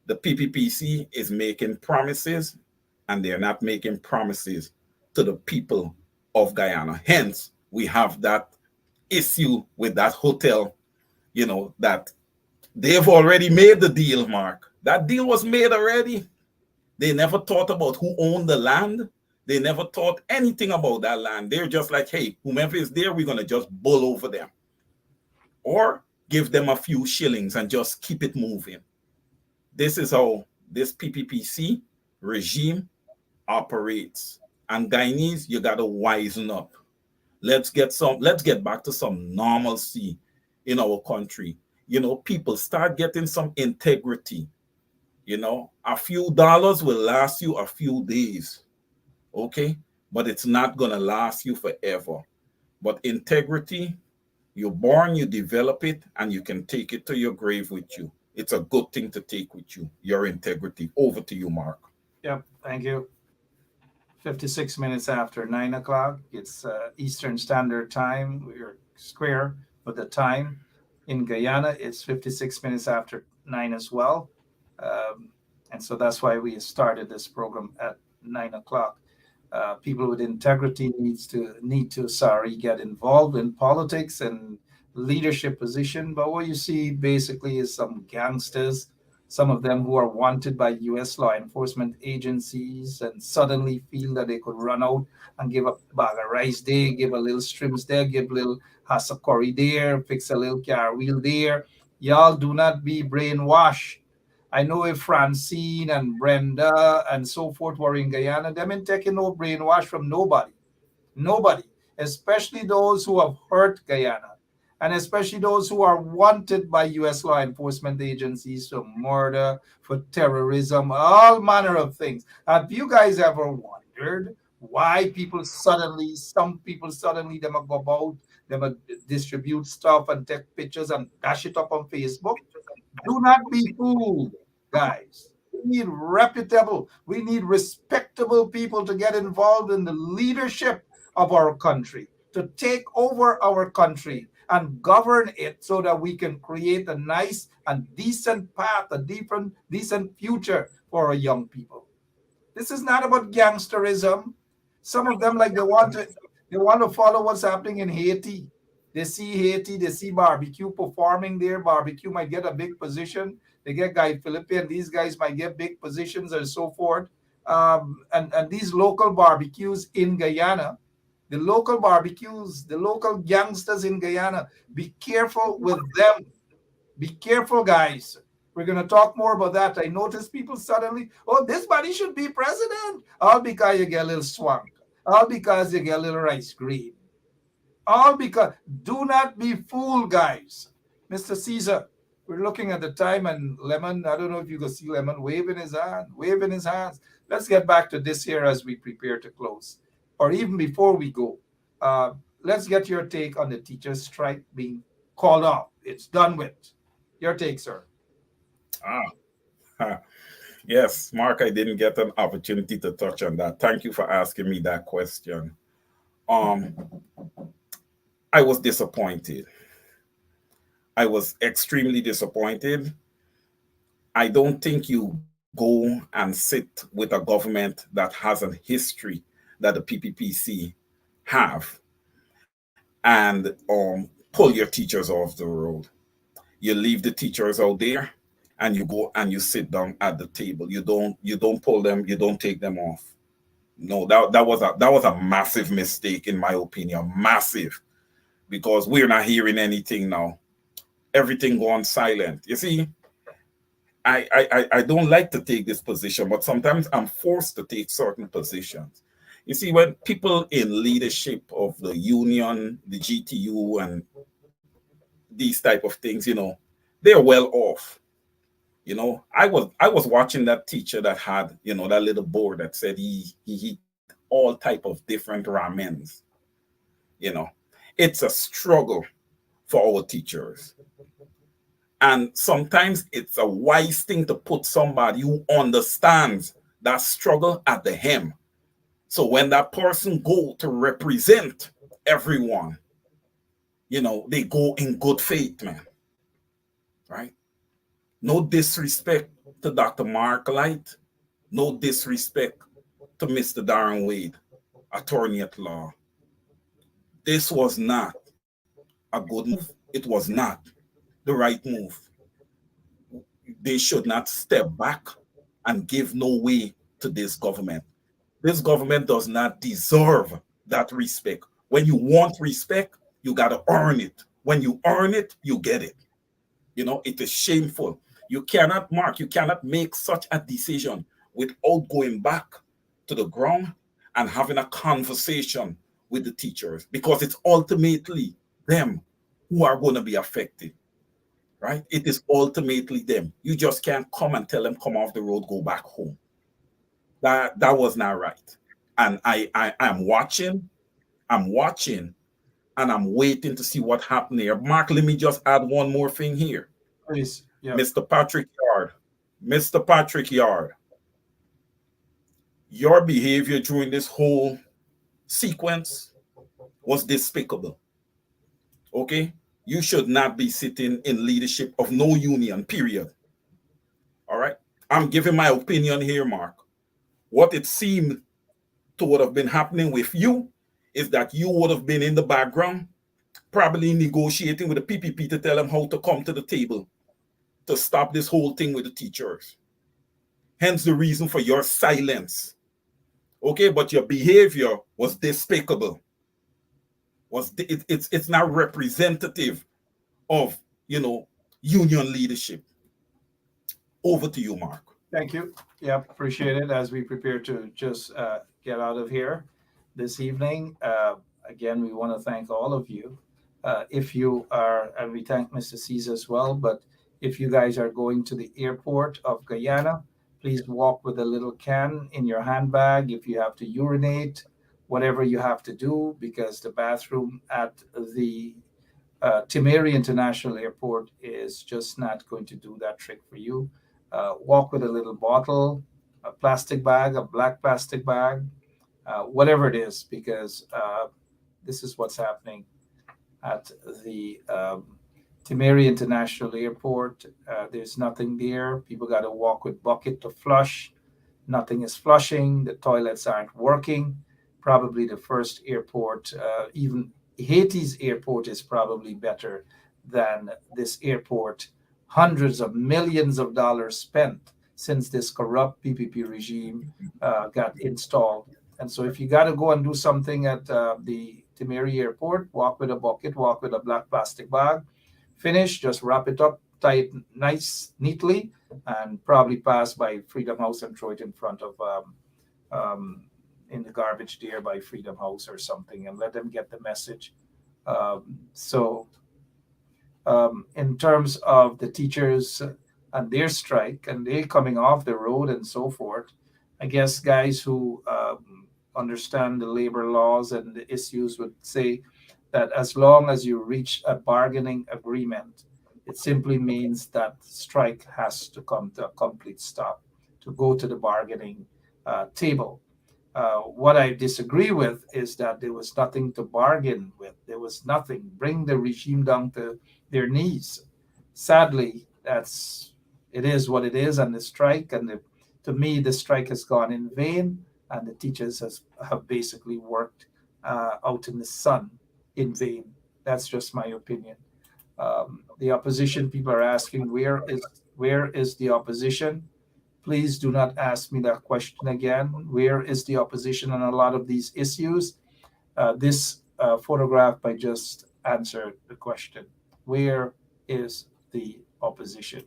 The PPPC is making promises, and they're not making promises to the people of Guyana. Hence, we have that issue with that hotel, that they've already made the deal, Mark. That deal was made already. They never thought about who owned the land. They never thought anything about that land. They're just like, hey, whomever is there, we're going to just bull over them or give them a few shillings and just keep it moving. This is how this PPPC regime operates. And Guyanese, you got to wisen up. Let's get back to some normalcy in our country. People start getting some integrity. A few dollars will last you a few days. Okay, but it's not gonna last you forever. But integrity, you're born, you develop it, and you can take it to your grave with you. It's a good thing to take with you, your integrity. Over to you, Mark. Yep, thank you. 56 minutes after 9 o'clock. It's Eastern Standard Time. We're square with the time. In Guyana, it's 56 minutes after 9 as well. And so that's why we started this program at 9 o'clock. People with integrity need to get involved in politics and leadership position. But what you see basically is some gangsters, some of them who are wanted by U.S. law enforcement agencies, and suddenly feel that they could run out and give a bag of rice there, give a little shrimps there, give a little hasakori there, fix a little car wheel there. Y'all do not be brainwashed. I know if Francine and Brenda and so forth were in Guyana, them ain't taking no brainwash from nobody. Nobody, especially those who have hurt Guyana, and especially those who are wanted by U.S. law enforcement agencies for murder, for terrorism, all manner of things. Have you guys ever wondered why some people suddenly, them go about, them distribute stuff and take pictures and dash it up on Facebook? Do not be fooled, guys. We need respectable people to get involved in the leadership of our country. to take over our country and govern it so that we can create a nice and decent path, a different, decent future for our young people. This is not about gangsterism. Some of them, like they want to follow what's happening in Haiti. They see Haiti, they see barbecue performing there. Barbecue might get a big position. They get Guy Philippe, and these guys might get big positions and so forth. And these local barbecues in Guyana, the local barbecues, the local gangsters in Guyana, be careful with them. Be careful, guys. We're going to talk more about that. I notice people suddenly, oh, this body should be president. All because you get a little swank. All because you get a little rice green. All because, do not be fooled, guys. Mr. Caesar, we're looking at the time, and Lemon, I don't know if you can see Lemon waving his hand, waving his hands. Let's get back to this here as we prepare to close. Or even before we go, let's get your take on the teachers' strike being called off. It's done with. Your take, sir. Yes, Mark, I didn't get an opportunity to touch on that. Thank you for asking me that question. I was disappointed. I was extremely disappointed. I don't think you go and sit with a government that has a history that the PPPC have and pull your teachers off the road. You leave the teachers out there and you go and you sit down at the table. You don't pull them, you don't take them off. No, that was a massive mistake in my opinion. Massive. Because we're not hearing anything now. Everything gone silent. You see, I don't like to take this position, but sometimes I'm forced to take certain positions. You see, when people in leadership of the union, the GTU, and these type of things, they're well off. I was watching that teacher that had, that little board that said he eat all type of different ramens. It's a struggle for our teachers. And sometimes it's a wise thing to put somebody who understands that struggle at the hem. So when that person go to represent everyone, they go in good faith, man. Right? No disrespect to Dr. Mark Light. No disrespect to Mr. Darren Wade, attorney at law. This was not a good move. It was not the right move. They should not step back and give no way to this government. This government does not deserve that respect. When you want respect, you got to earn it. When you earn it, you get it. It is shameful. You cannot make such a decision without going back to the ground and having a conversation with the teachers, because it's ultimately them who are going to be affected. Right? It is ultimately them. You just can't come and tell them, come off the road, go back home. That was not right. And I'm watching, and I'm waiting to see what happened here. Mark, let me just add one more thing here. Please. Yeah. Mr. Patrick Yard, your behavior during this whole sequence was despicable. Okay? You should not be sitting in leadership of no union, period. All right? I'm giving my opinion here, Mark. What it seemed to would have been happening with you is that you would have been in the background, probably negotiating with the PPP to tell them how to come to the table to stop this whole thing with the teachers. Hence the reason for your silence. Okay, but your behavior was despicable. It's not representative of union leadership. Over to you, Mark. Thank you. Yeah, appreciate it as we prepare to just get out of here this evening. Again, we want to thank all of you. If you are, and we thank Mr. Caesar as well, but if you guys are going to the airport of Guyana, please walk with a little can in your handbag. If you have to urinate, whatever you have to do, because the bathroom at the Timeri International Airport is just not going to do that trick for you. Walk with a little bottle, a plastic bag, a black plastic bag, whatever it is, because This is what's happening at the Timeri International Airport. There's nothing there. People got to walk with bucket to flush. Nothing is flushing. The toilets aren't working. Probably the first airport, even Haiti's airport, is probably better than this airport. Hundreds of millions of dollars spent since this corrupt PPP regime got installed. And so, if you got to go and do something at the Timeri airport, walk with a bucket, walk with a black plastic bag, finish, just wrap it up tight, nice, neatly, and probably pass by Freedom House and throw it in front of in the garbage there by Freedom House or something, and let them get the message. So, in terms of the teachers and their strike and they coming off the road and so forth, I guess guys who understand the labor laws and the issues would say that as long as you reach a bargaining agreement, it simply means that strike has to come to a complete stop, to go to the bargaining table. What I disagree with is that there was nothing to bargain with. There was nothing. Bring the regime down to their knees. Sadly, it is what it is, and the strike, to me, the strike has gone in vain, and the teachers have basically worked out in the sun in vain. That's just my opinion. The opposition people are asking, where is the opposition? Please do not ask me that question again. Where is the opposition on a lot of these issues? This photograph I just answered the question. Where is the opposition?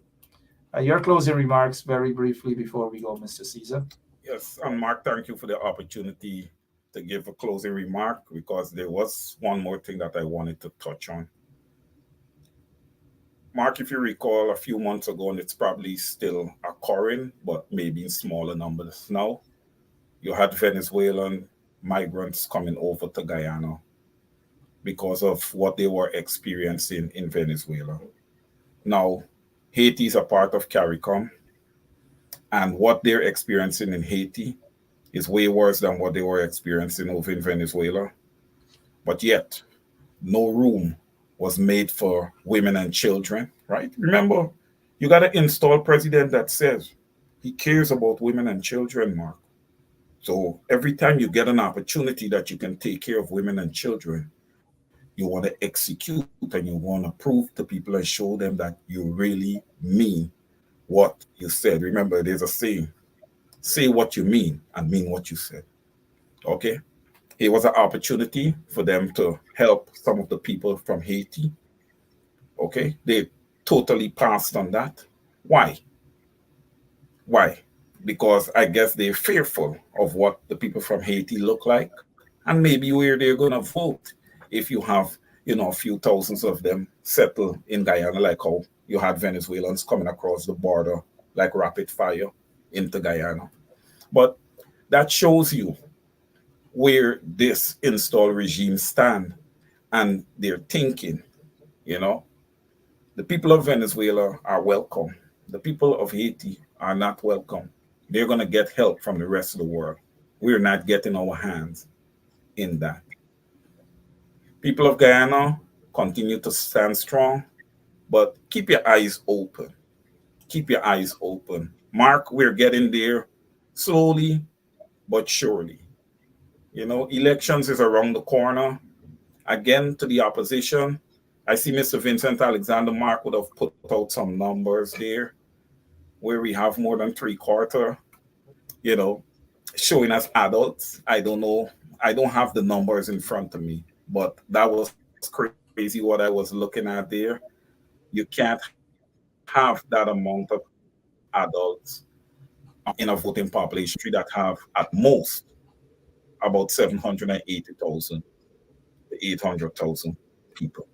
Your closing remarks very briefly before we go, Mr. Caesar. Yes, and Mark, thank you for the opportunity to give a closing remark because there was one more thing that I wanted to touch on. Mark, if you recall a few months ago, and it's probably still occurring, but maybe in smaller numbers now, you had Venezuelan migrants coming over to Guyana because of what they were experiencing in Venezuela. Now, Haiti is a part of CARICOM, and what they're experiencing in Haiti is way worse than what they were experiencing over in Venezuela. But yet, no room was made for women and children, right? Remember, you got to install a president that says he cares about women and children, Mark. So every time you get an opportunity that you can take care of women and children, you want to execute and you want to prove to people and show them that you really mean what you said. Remember, there's a saying, say what you mean and mean what you said. Okay? It was an opportunity for them to help some of the people from Haiti. Okay? They totally passed on that. Why? Why? Because I guess they're fearful of what the people from Haiti look like and maybe where they're going to vote if you have, a few thousands of them settle in Guyana, like how you had Venezuelans coming across the border like rapid fire into Guyana. But that shows you where this install regime stand and their thinking. The people of Venezuela are welcome. The people of Haiti are not welcome. They're going to get help from the rest of the world. We're not getting our hands in that. People of Guyana, continue to stand strong, but keep your eyes open. Keep your eyes open. Mark, we're getting there slowly but surely. Elections is around the corner. Again, to the opposition, I see Mr. Vincent Alexander Mark would have put out some numbers there where we have more than three-quarter, showing as adults. I don't know. I don't have the numbers in front of me, but that was crazy what I was looking at there. You can't have that amount of adults in a voting population that have at most about 780,000 to 800,000 people.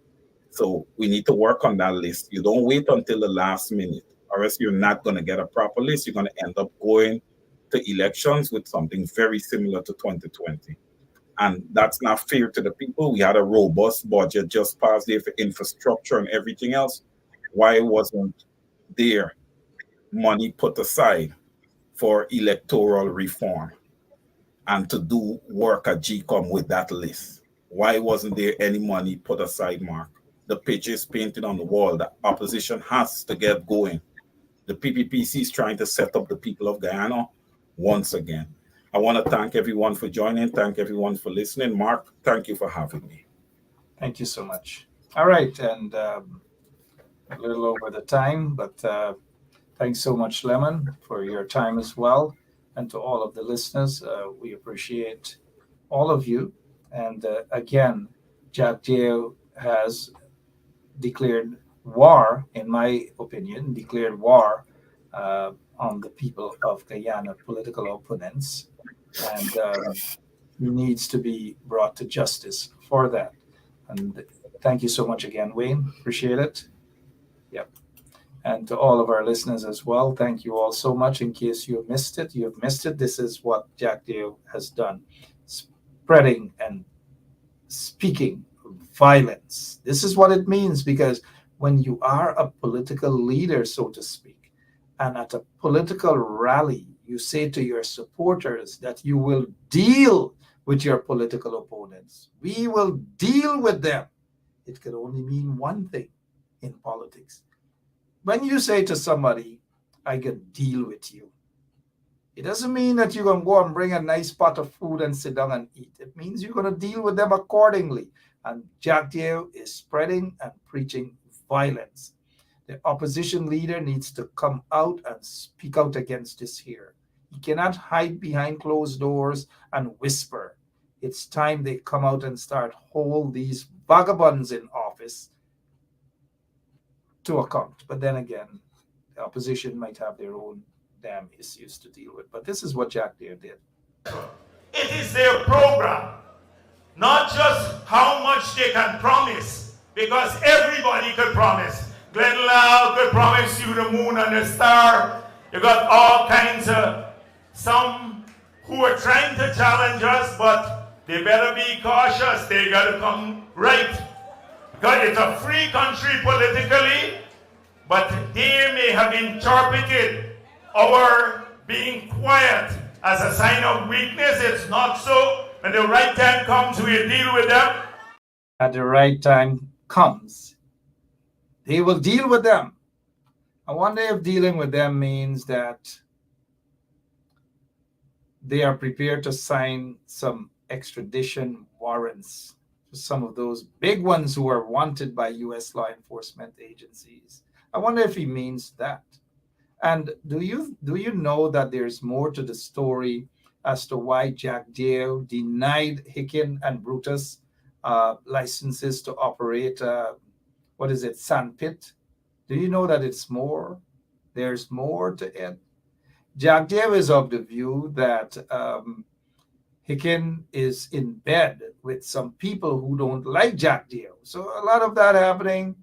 So we need to work on that list. You don't wait until the last minute, or else you're not going to get a proper list. You're going to end up going to elections with something very similar to 2020. And that's not fair to the people. We had a robust budget just passed there for infrastructure and everything else. Why wasn't there money put aside for electoral reform and to do work at GCOM with that list? Why wasn't there any money put aside, Mark? The picture is painted on the wall. The opposition has to get going. The PPPC is trying to set up the people of Guyana once again. I want to thank everyone for joining. Thank everyone for listening. Mark, thank you for having me. Thank you so much. All right, and a little over the time, but thanks so much, Lemon, for your time as well. And to all of the listeners, we appreciate all of you. And again, Jagdeo has declared war, in my opinion, declared war on the people of Guyana, political opponents. And he needs to be brought to justice for that. And thank you so much again, Wayne. Appreciate it. Yep. And to all of our listeners as well, thank you all so much. In case you missed it, you have missed it. This is what Jagdeo has done, spreading and speaking violence. This is what it means, because when you are a political leader, so to speak, and at a political rally, you say to your supporters that you will deal with your political opponents. We will deal with them. It can only mean one thing in politics. When you say to somebody, I can deal with you, it doesn't mean that you're going to go and bring a nice pot of food and sit down and eat. It means you're going to deal with them accordingly. And Jagdeo is spreading and preaching violence. The opposition leader needs to come out and speak out against this here. He cannot hide behind closed doors and whisper. It's time they come out and start hold these vagabonds in office to account. But then again, the opposition might have their own damn issues to deal with. But this is what Jagdeo did. It is their program, not just how much they can promise, because everybody could promise. Glenn Lau could promise you the moon and the star. You got all kinds of some who are trying to challenge us, but they better be cautious. They got to come right. Because it's a free country politically, but they may have interpreted our being quiet as a sign of weakness. It's not so. When the right time comes, we deal with them. At the right time comes, they will deal with them. I wonder if dealing with them means that they are prepared to sign some extradition warrants for some of those big ones who are wanted by U.S. law enforcement agencies. I wonder if he means that. And do you know that there's more to the story as to why Jagdeo denied Hicken and Brutus licenses to operate, Sandpit? Do you know that it's more? There's more to it. Jagdeo is of the view that Hicken is in bed with some people who don't like Jagdeo. So a lot of that happening.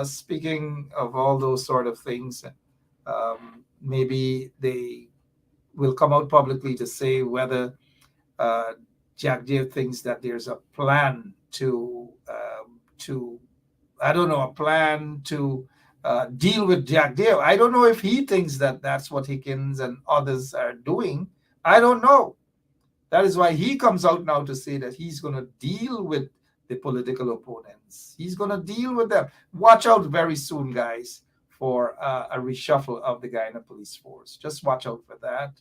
Speaking of all those sort of things, maybe they will come out publicly to say whether Jagdeo thinks that there's a plan to deal with Jagdeo. I don't know if he thinks that that's what Hickens and others are doing. I don't know. That is why he comes out now to say that he's going to deal with the political opponents. He's going to deal with them. Watch out very soon, guys, for a reshuffle of the Guyana police force. Just watch out for that.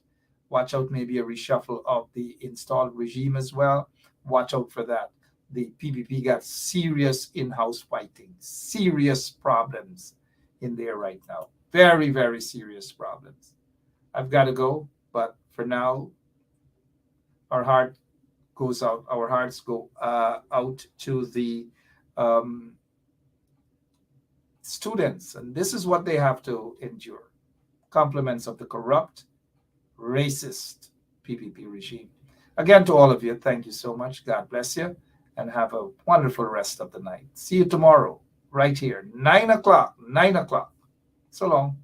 Watch out, maybe a reshuffle of the installed regime as well. Watch out for that. The PPP got serious in-house fighting, serious problems in there right now. Very, very serious problems. I've got to go, but for now, our hearts go out to the students, and this is what they have to endure. Compliments of the corrupt, racist PPP regime. Again, to all of you, thank you so much. God bless you, and have a wonderful rest of the night. See you tomorrow, right here, 9 o'clock. So long.